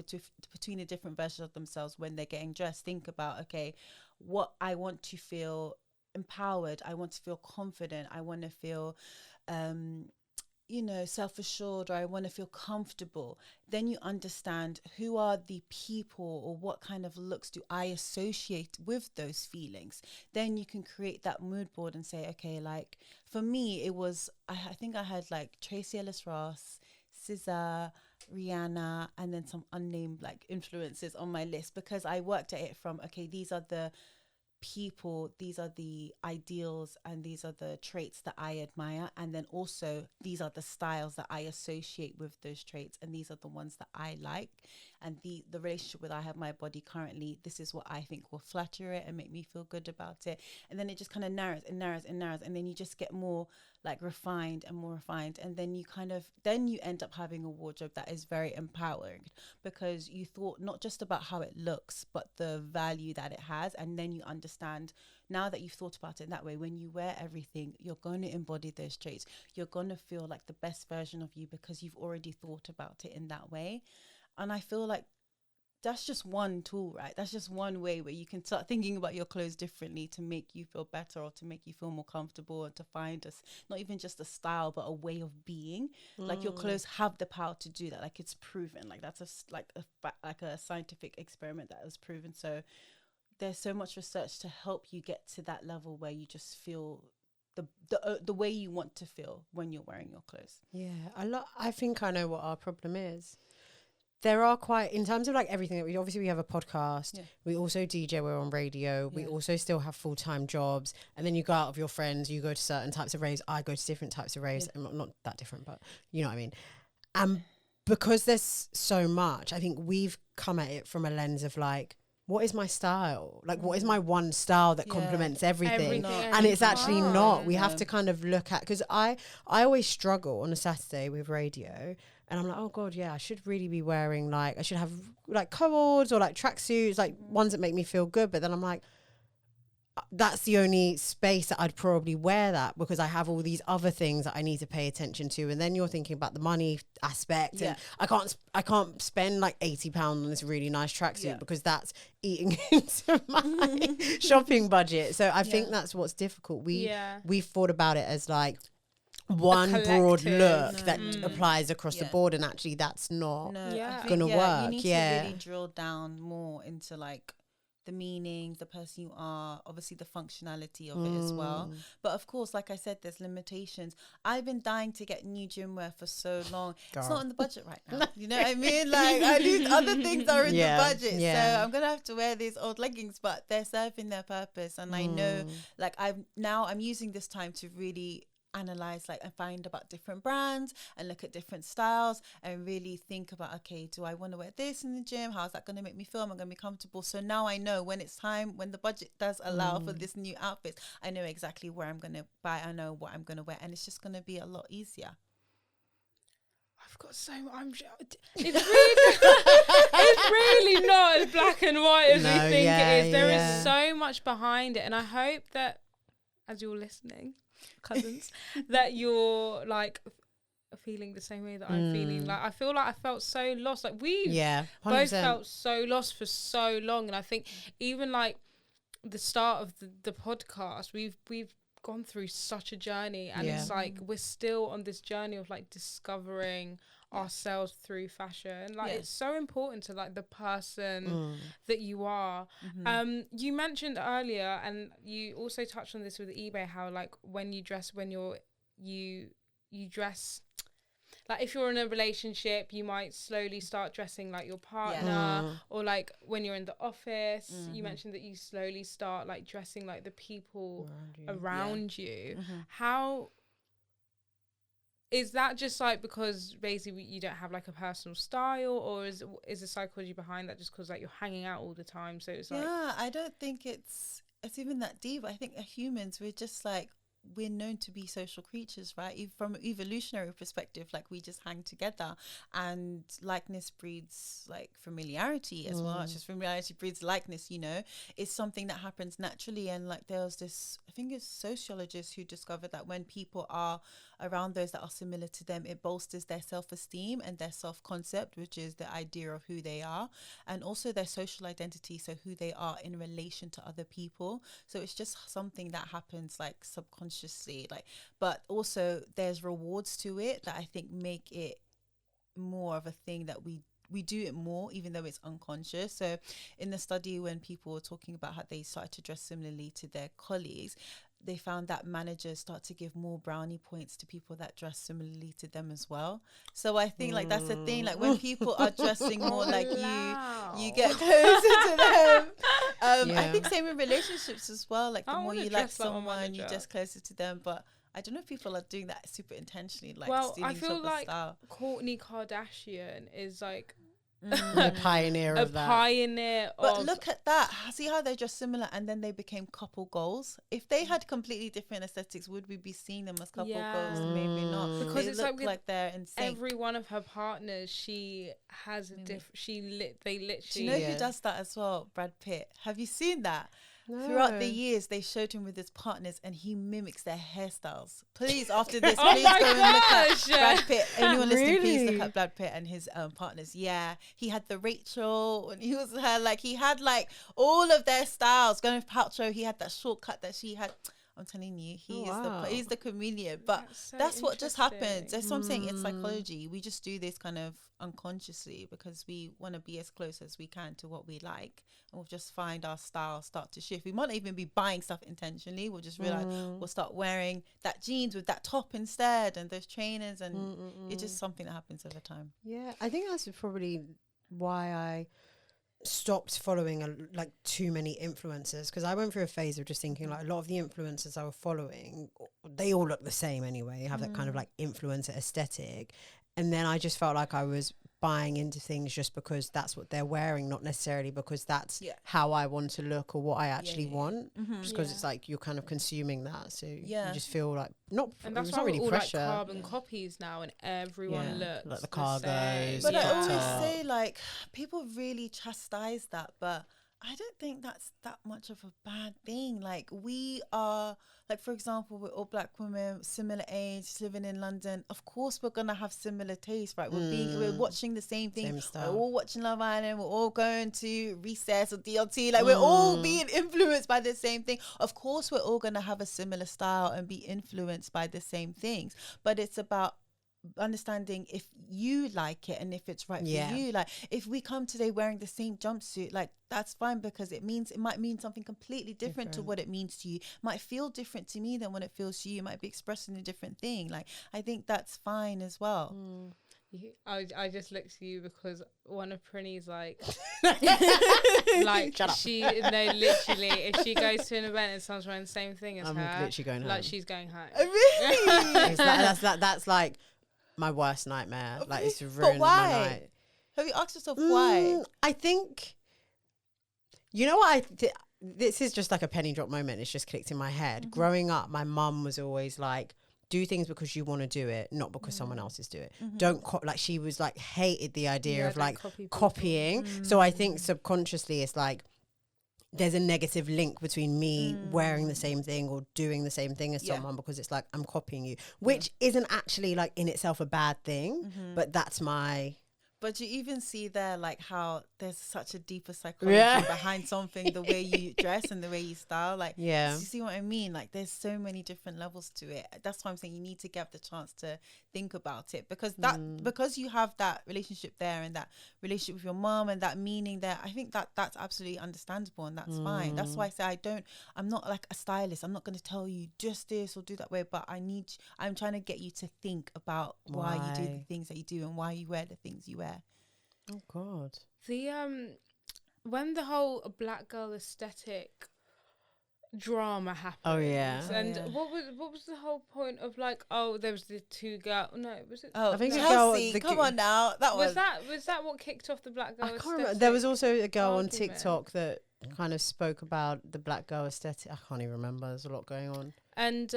between the different versions of themselves when they're getting dressed. Think about, okay, what I want to feel empowered, I want to feel confident, I want to feel self-assured, or I want to feel comfortable. Then you understand who are the people, or what kind of looks do I associate with those feelings. Then you can create that mood board and say, okay, like for me it was, I think I had like Tracy Ellis Ross, SZA, Rihanna, and then some unnamed like influencers on my list, because I worked at it from, okay, these are the people, these are the ideals and these are the traits that I admire, and then also these are the styles that I associate with those traits, and these are the ones that I like, and the relationship with I have my body currently, this is what I think will flatter it and make me feel good about it. And then it just kind of narrows and narrows and narrows, and then you just get more like refined and more refined, and then you end up having a wardrobe that is very empowering, because you thought not just about how it looks but the value that it has. And then you understand, now that you've thought about it that way, when you wear everything, you're going to embody those traits, you're going to feel like the best version of you because you've already thought about it in that way. And I feel like that's just one tool, right? That's just one way where you can start thinking about your clothes differently to make you feel better, or to make you feel more comfortable, and to find us not even just a style but a way of being. Like your clothes have the power to do that. Like it's proven. Like that's a scientific experiment that was proven. So there's so much research to help you get to that level where you just feel the way you want to feel when you're wearing your clothes. Yeah, I think I know what our problem is. There are quite, in terms of like everything that we have a podcast, we also DJ, we're on radio, we also still have full-time jobs, and then you go out with your friends, you go to certain types of raves, I go to different types of raves, and not that different, but you know what I mean. Because there's so much, I think we've come at it from a lens of like, what is my style? Like, what is my one style that complements everything? And it's actually not. We have to kind of look at, because I always struggle on a Saturday with radio, and I'm like, oh God, yeah, I should really be wearing I should have like co-ords or like tracksuits, like ones that make me feel good. But then I'm like, that's the only space that I'd probably wear that, because I have all these other things that I need to pay attention to. And then you're thinking about the money aspect, and I can't spend like £80 on this really nice tracksuit because that's eating into my shopping budget. So I think that's what's difficult. We've thought about it as like one broad look that applies across the board, and actually that's not gonna work. You need to really drill down more into like the meaning, the person you are, obviously the functionality of it as well. But of course, like I said, there's limitations. I've been dying to get new gym wear for so long. It's not in the budget right now. You know what I mean? Like other things are in the budget. So I'm gonna have to wear these old leggings, but they're serving their purpose. And I know, like I'm using this time to really analyze and find about different brands and look at different styles and really think about, okay, do I want to wear this in the gym? How's that going to make me feel? Am I going to be comfortable? So now I know when it's time, when the budget does allow for this new outfit, I know exactly where I'm going to buy. I know what I'm going to wear, and it's just going to be a lot easier. I've got so much. It's really not as black and white as we think it is. There is so much behind it, and I hope that as you're listening, cousins, that you're like feeling the same way that I'm feeling. Like I feel like I felt so lost. Like we both felt so lost for so long, and I think even like the start of the podcast, we've gone through such a journey, and it's like we're still on this journey of like discovering ourselves through fashion. Like it's so important to like the person that you are. You mentioned earlier, and you also touched on this with eBay, how like when you dress, when you dress, like if you're in a relationship, you might slowly start dressing like your partner, or like when you're in the office, you mentioned that you slowly start like dressing like the people around you. How is that? Just like because basically you don't have like a personal style, or is the psychology behind that just because like you're hanging out all the time? So it's like, I don't think it's even that deep. I think humans, we're just like, we're known to be social creatures, right? From an evolutionary perspective, like we just hang together, and likeness breeds like familiarity as well. It's just familiarity breeds likeness, you know. It's something that happens naturally. And like there was this, I think it's sociologists who discovered that when people are around those that are similar to them, it bolsters their self-esteem and their self-concept, which is the idea of who they are, and also their social identity, so who they are in relation to other people. So it's just something that happens like subconsciously, like, but also there's rewards to it that I think make it more of a thing that we do it more, even though it's unconscious. So in the study, when people were talking about how they started to dress similarly to their colleagues, they found that managers start to give more brownie points to people that dress similarly to them as well. So I think like that's the thing, like when people are dressing more like you get closer to them. I think same in relationships as well. Like the more you like someone, you're just closer to them. But I don't know if people are doing that super intentionally. Like, I feel like Kourtney Kardashian is like a pioneer of that. But look at that. See how they're just similar and then they became couple goals? If they had completely different aesthetics, would we be seeing them as couple goals? Maybe not. Because they it's look like they're in sync. Every one of her partners, she has a different, they literally. Do you know who does that as well? Brad Pitt. Have you seen that? No. Throughout the years, they showed him with his partners and he mimics their hairstyles. Please, after this, please go and look at Brad Pitt. Anyone listening, please look at Brad Pitt and his partners. Yeah, he had the Rachel when he was her. Like, he had like all of their styles. Gwyneth Paltrow, he had that shortcut that she had. I'm telling you, he's the comedian. But that's what just happens. That's what I'm saying. It's psychology. We just do this kind of unconsciously because we want to be as close as we can to what we like. And we'll just find our style start to shift. We might not even be buying stuff intentionally. We'll just realize we'll start wearing that jeans with that top instead and those trainers. And it's just something that happens over time. Yeah, I think that's probably why I stopped following like too many influencers, because I went through a phase of just thinking like a lot of the influencers I was following, they all look the same anyway, have that kind of like influencer aesthetic, and then I just felt like I was buying into things just because that's what they're wearing, not necessarily because that's how I want to look or what I actually want. Just because it's like you're kind of consuming that, so you just feel like and that's why really all pressure. Like carbon copies now, and everyone looks like the cargos. But I always say like people really chastise that, but I don't think that's that much of a bad thing. Like, we are, like, for example, we're all black women, similar age, living in London. Of course, we're gonna have similar tastes, right? We're watching the same thing. We're all watching Love Island. We're all going to Recess or DLT. Like, we're all being influenced by the same thing. Of course, we're all gonna have a similar style and be influenced by the same things. But it's about understanding if you like it and if it's right for you. Like, if we come today wearing the same jumpsuit, like, that's fine, because it might mean something completely different to what it means to you. It might feel different to me than what it feels to you. It might be expressing a different thing. Like, I think that's fine as well. I just looked at you because one of Prinny's like she literally, if she goes to an event and someone's wearing the same thing as her, I'm literally going home. Like, she's going home. Really? That's like my worst nightmare. Like, it's ruined my night. Have you asked yourself why? I think, you know what, this is just like a penny drop moment. It's just clicked in my head. Growing up, my mum was always like, do things because you want to do it, not because someone else is doing it. Don't like, she was like, hated the idea of like copying. So I think subconsciously it's like there's a negative link between me wearing the same thing or doing the same thing as someone, because it's like I'm copying you, which isn't actually like in itself a bad thing, but that's my... But you even see there like how there's such a deeper psychology behind something, the way you dress and the way you style. Like, you see what I mean? Like, there's so many different levels to it. That's why I'm saying you need to get the chance to think about it, because because you have that relationship there and that relationship with your mom and that meaning there, I think that's absolutely understandable and that's fine. That's why I say I'm not like a stylist. I'm not going to tell you just this or do that way, but I'm trying to get you to think about why you do the things that you do and why you wear the things you wear. Oh God. The when the whole black girl aesthetic drama happened. What was the whole point of like, there was the two girl? No, was it? I think Kelsey. Come on now, was that what kicked off the black girl aesthetic? Remember. There was also a girl on TikTok that kind of spoke about the black girl aesthetic. I can't even remember. There's a lot going on. And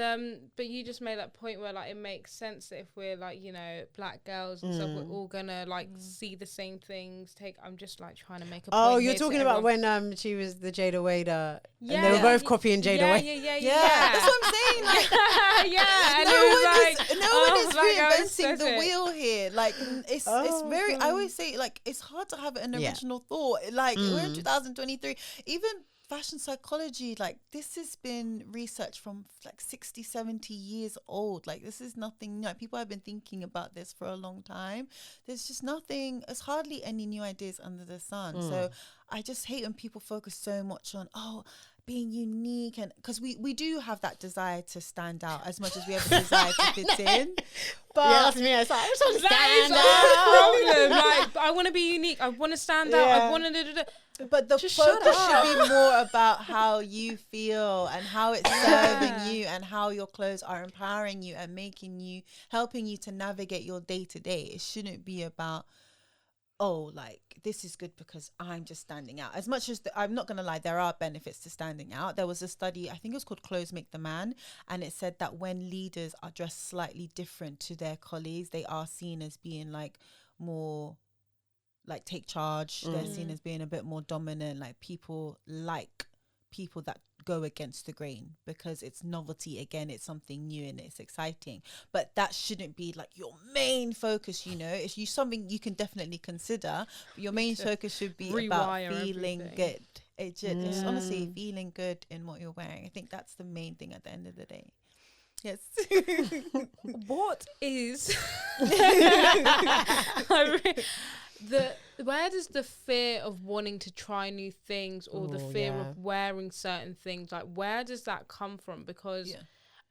but you just made that point where like it makes sense that if we're like, you know, black girls and stuff, we're all gonna like see the same things. I'm just like trying to make a point. Oh, you're talking about when she was the Jada Wader, and they were both copying Jada Wader. Yeah. That's what I'm saying. Like, no one is reinventing the wheel here. Like, it's very. I always say like it's hard to have an original thought. Like, we're in 2023. Even fashion psychology, like, this has been research from like 60, 70 years old. Like, this is nothing new. People have been thinking about this for a long time. There's just nothing, there's hardly any new ideas under the sun. So I just hate when people focus so much on, being unique, and because we do have that desire to stand out as much as we have a desire to fit in. But that's me. It's like, I just want to That stand is out. our problem. Like, I want to be unique. I want to stand out. I want to. But the Just shut focus up. should be more about how you feel and how it's serving you, and how your clothes are empowering you and helping you to navigate your day to day. It shouldn't be about, oh, like, this is good because I'm just standing out. As much as I'm not going to lie, there are benefits to standing out. There was a study, I think it was called Clothes Make the Man, and it said that when leaders are dressed slightly different to their colleagues, they are seen as being like more like take charge. They're seen as being a bit more dominant. Like people that go against the grain because it's novelty. Again, it's something new and it's exciting, but that shouldn't be like your main focus. It's something you can definitely consider, but your main focus should be about feeling good. It's honestly feeling good in what you're wearing. I think that's the main thing at the end of the day. Yes. What is where does the fear of wanting to try new things, or the fear of wearing certain things, like, where does that come from? Because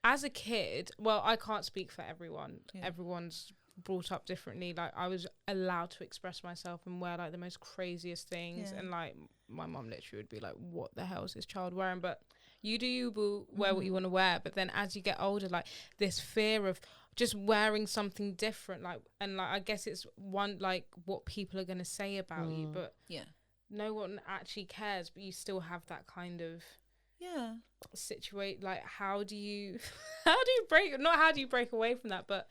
as a kid, well, I can't speak for everyone. Everyone's brought up differently. Like, I was allowed to express myself and wear like the most craziest things, and like my mum literally would be like, what the hell is this child wearing? But you will wear what you want to wear. But then as you get older, like, this fear of just wearing something different, like, and like, I guess it's one, like, what people are going to say about you, but no one actually cares, but you still have that kind of situate. Like, how do you break away from that, but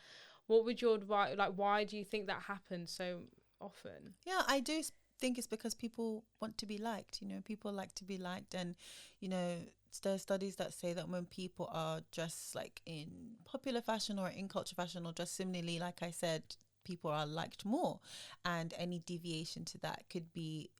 what would your advice, like, why do you think that happens so often? I do think it's because people want to be liked. People like to be liked, and there's studies that say that when people are dressed like in popular fashion or in culture fashion, or dressed similarly, like I said, people are liked more, and any deviation to that could be,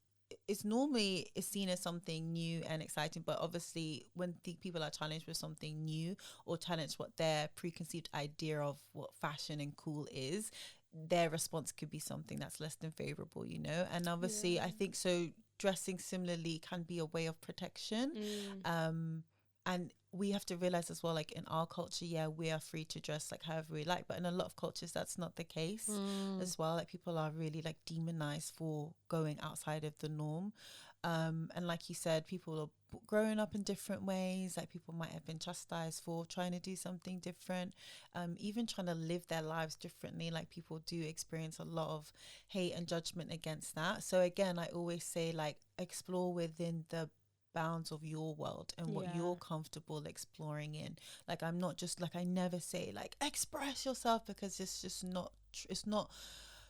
it's normally seen as something new and exciting. But obviously when people are challenged with something new, or challenged what their preconceived idea of what fashion and cool is, their response could be something that's less than favorable, and obviously I think so dressing similarly can be a way of protection. And we have to realize as well, like, in our culture, we are free to dress like however we like, but in a lot of cultures that's not the case as well. Like, people are really like demonized for going outside of the norm. And like you said, people are growing up in different ways. Like, people might have been chastised for trying to do something different, even trying to live their lives differently. Like, people do experience a lot of hate and judgment against that. So again, I always say, like, explore within the bounds of your world and what you're comfortable exploring in. Like, I'm not just like, I never say like express yourself, because it's just not it's not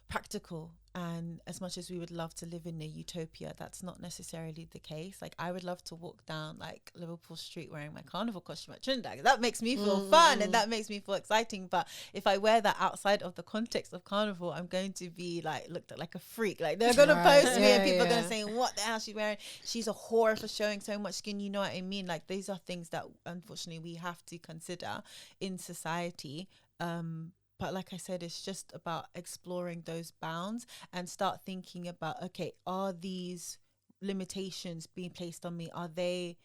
practical. And as much as we would love to live in a utopia, that's not necessarily the case. Like, I would love to walk down like Liverpool Street wearing my carnival costume at Trinidad. That makes me feel fun and that makes me feel exciting. But if I wear that outside of the context of carnival, I'm going to be like looked at like a freak. Like, they're gonna post me and people are gonna say, what the hell is she wearing? She's a whore for showing so much skin. You know what I mean? Like, these are things that unfortunately we have to consider in society. But like I said, it's just about exploring those bounds and start thinking about, okay, are these limitations being placed on me? Are they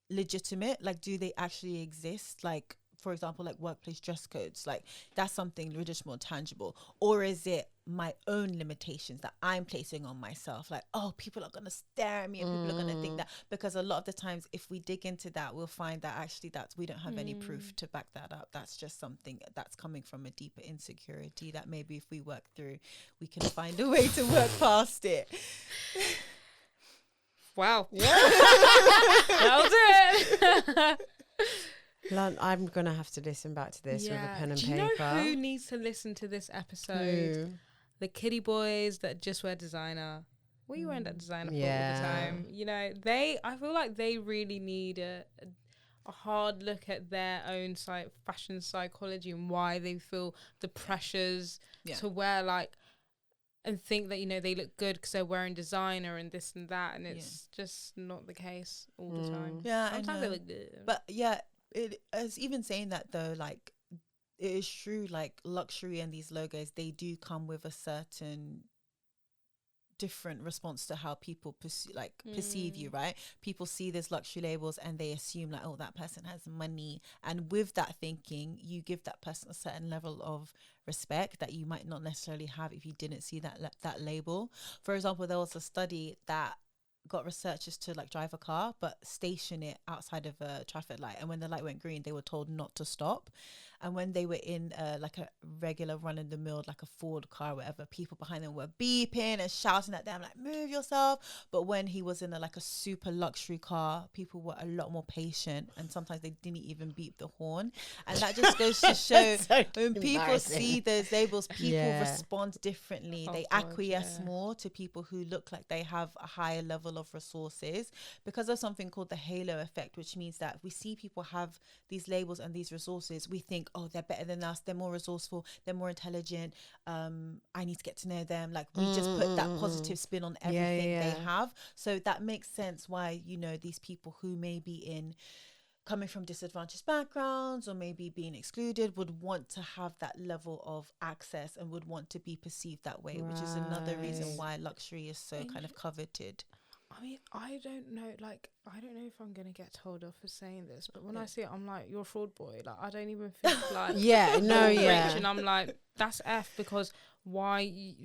legitimate? Like, do they actually exist? Like, for example, like workplace dress codes, like that's something just more tangible. Or is it my own limitations that I'm placing on myself? Like, oh, people are going to stare at me and people are going to think that. Because a lot of the times, if we dig into that, we'll find that actually we don't have any proof to back that up. That's just something that's coming from a deeper insecurity that maybe if we work through, we can find a way to work past it. Wow. Yeah. That'll do it. I'm gonna have to listen back to this with a pen and paper. Do you know who needs to listen to this episode? Who? The kiddie boys that just wear designer. What are you wearing that designer for all the time? I feel like they really need a hard look at their own fashion psychology and why they feel the pressures to wear and think that they look good because they're wearing designer and this and that, and it's just not the case all the time. Sometimes they look good, but it is even saying that though, like, it is true, like luxury and these logos, they do come with a certain different response to how people perceive you, right? People see these luxury labels and they assume like, oh, that person has money, and with that thinking, you give that person a certain level of respect that you might not necessarily have if you didn't see that label. For example, there was a study that got researchers to like drive a car but station it outside of a traffic light, and when the light went green they were told not to stop. And when they were in like a regular run-of-the-mill, like a Ford car or whatever, people behind them were beeping and shouting at them like, move yourself. But when he was in a super luxury car, people were a lot more patient, and sometimes they didn't even beep the horn. And that just goes to show So when people see those labels, people respond differently. Oh they God, acquiesce more to people who look like they have a higher level of resources, because of something called the halo effect, which means that we see people have these labels and these resources, we think, oh, they're better than us, they're more resourceful, they're more intelligent, I need to get to know them. Like we just put that positive spin on everything they have. So that makes sense why, you know, these people who may be coming from disadvantaged backgrounds or maybe being excluded would want to have that level of access and would want to be perceived that way, which is another reason why luxury is so kind of coveted. I mean, I don't know if I'm gonna get told off for saying this, but when I see it, I'm like, you're a fraud boy. Like, I don't even think like rich, and I'm like, that's F, because why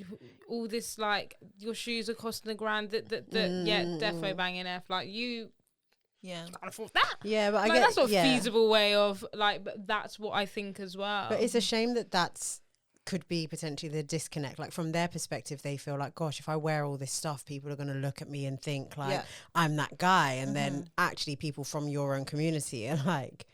all this, like, your shoes are costing $1,000, defo banging F, like, you can't afford that. Yeah, but I like, get that's not a feasible way of, like, but that's what I think as well. But it's a shame that could be potentially the disconnect. Like from their perspective, they feel like, gosh, if I wear all this stuff, people are going to look at me and think like I'm that guy. And then actually people from your own community are like,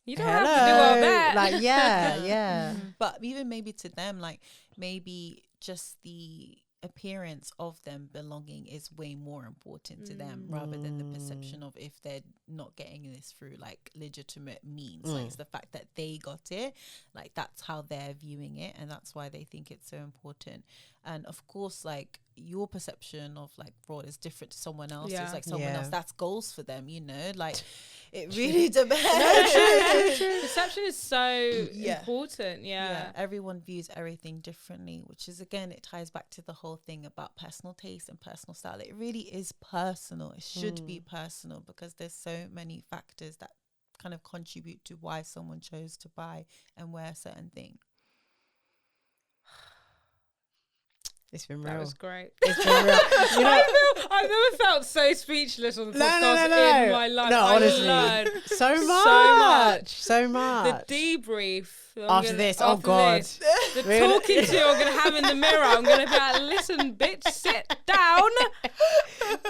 you don't have to do all that. Like, yeah. But even maybe to them, like maybe just the appearance of them belonging is way more important to them rather than the perception of if they're not getting this through like legitimate means. Like it's the fact that they got it, like that's how they're viewing it, and that's why they think it's so important. And of course, like your perception of like fraud is different to someone else's. Like someone else, that's goals for them, you know, like it really depends. True. Perception is so important. Everyone views everything differently, which is, again, it ties back to the whole thing about personal taste and personal style. It really is personal. It should be personal, because there's so many factors that kind of contribute to why someone chose to buy and wear a certain thing. It's been real. That was great. It's been real. You know, I've never felt so speechless on the podcast in my life. No, honestly, so much. The debrief after this. Oh God. The talking to I'm gonna have in the mirror. I'm gonna be like, listen, bitch, sit down.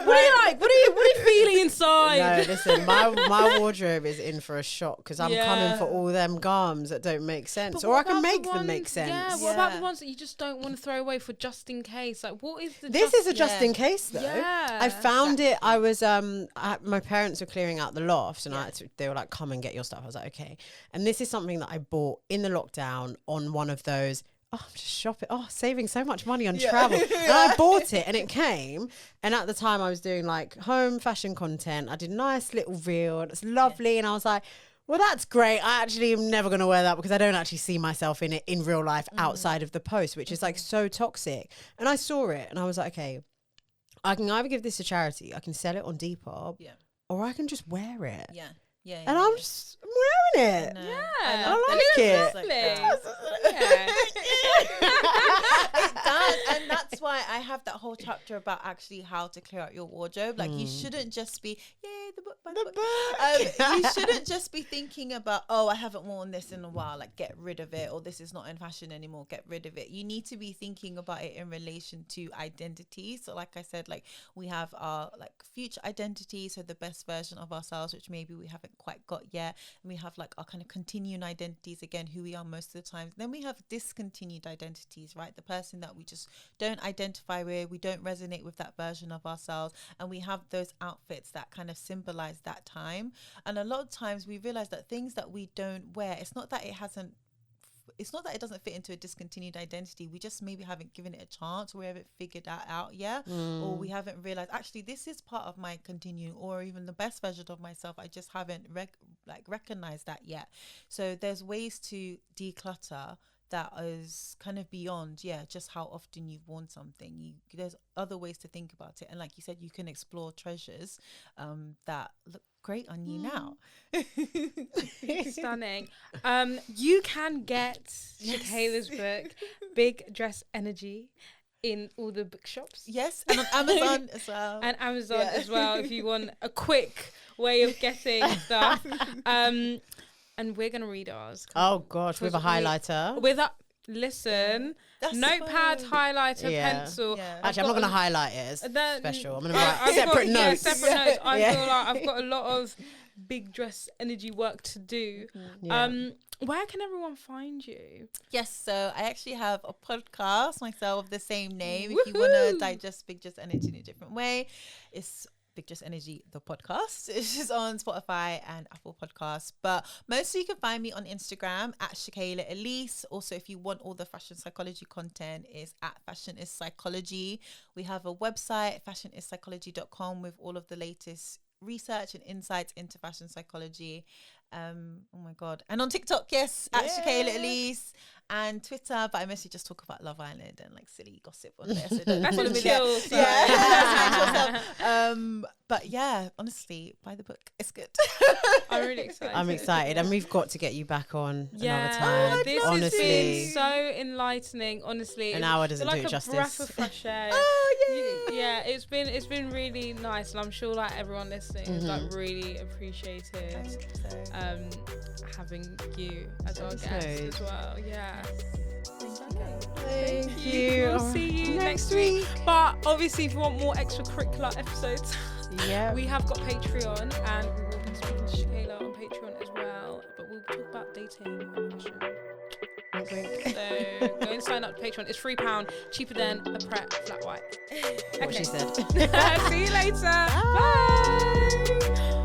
What are you like? What are you feeling inside? No, listen, my wardrobe is in for a shock, because I'm coming for all them garms that don't make sense, or I can make them make sense. Yeah. What about the ones that you just don't want to throw away for just in case? Like, what is the? This is a just in case though. Yeah, I found it. I was my parents were clearing out the loft, and they were like, "Come and get your stuff." I was like, "Okay." And this is something that I bought in the lockdown on one of those. Oh, I'm just shopping. Oh, saving so much money on travel. And I bought it and it came. And at the time I was doing like home fashion content. I did a nice little reel and it's lovely. And I was like, well, that's great. I actually am never going to wear that, because I don't actually see myself in it in real life outside of the post, which is like so toxic. And I saw it and I was like, okay, I can either give this to charity, I can sell it on Depop, or I can just wear it. And I'm wearing it. Yeah, I like it. It does, and that's why I have that whole chapter about actually how to clear out your wardrobe. Like you shouldn't just be the book. You shouldn't just be thinking about, oh, I haven't worn this in a while, like get rid of it, or this is not in fashion anymore, get rid of it. You need to be thinking about it in relation to identity. So like I said, like we have our like future identity, so the best version of ourselves, which maybe we haven't quite got yet, and we have like our kind of continuing identities, again, who we are most of the time. Then we have discontinued identities, right? The person that we just don't identify with, we don't resonate with that version of ourselves, and we have those outfits that kind of symbolize that time. And a lot of times we realize that things that we don't wear, it's not that it doesn't fit into a discontinued identity. We just maybe haven't given it a chance, or we haven't figured that out yet, or we haven't realized actually this is part of my continuing, or even the best version of myself. I just haven't recognized that yet. So there's ways to declutter that is kind of beyond just how often you've worn something. There's other ways to think about it, and like you said, you can explore treasures that look great on you now. Stunning. You can get Shakaila's book Big Dress Energy in all the bookshops. Yes, and on Amazon as well. And Amazon as well, if you want a quick way of getting stuff. And we're gonna read ours. Oh gosh, with a highlighter. Listen, That's notepad, fine. highlighter, Yeah. pencil. Yeah. Actually, I'm not gonna highlight it as special. I'm gonna write I've separate got, notes. separate notes. I Yeah. feel like I've got a lot of big dress energy work to do. Yeah. Where can everyone find you? Yes, so I actually have a podcast myself of the same name. If you want to digest Big Dress Energy in a different way, it's Big Dress Energy, the podcast. It's just on Spotify and Apple Podcasts. But mostly you can find me on Instagram at Shakaila Elise. Also, if you want all the fashion psychology content, is at Fashion is Psychology. We have a website, fashionisspsychology.com, with all of the latest research and insights into fashion psychology. Oh my god. And on TikTok, yes, at Shakaila Elise, and Twitter, but I mostly just talk about Love Island and like silly gossip on there. So don't follow me there. But yeah, honestly, buy the book. It's good. I'm really excited. I'm excited, and we've got to get you back on another time. Oh, this honestly, has been so enlightening. Honestly, an hour doesn't like do it justice. A breath of fresh air. Yeah, it's been really nice, and I'm sure like everyone listening has like really appreciated having you as our guest as well. Yeah. Thank you. We'll see you next week. But obviously, if you want more extracurricular episodes, we have got Patreon, and we will be speaking to Shakaila on Patreon as well. But we'll talk about dating and fashion. So go and sign up to Patreon. It's £3, cheaper than a Pret flat white. What she said. See you later. Bye.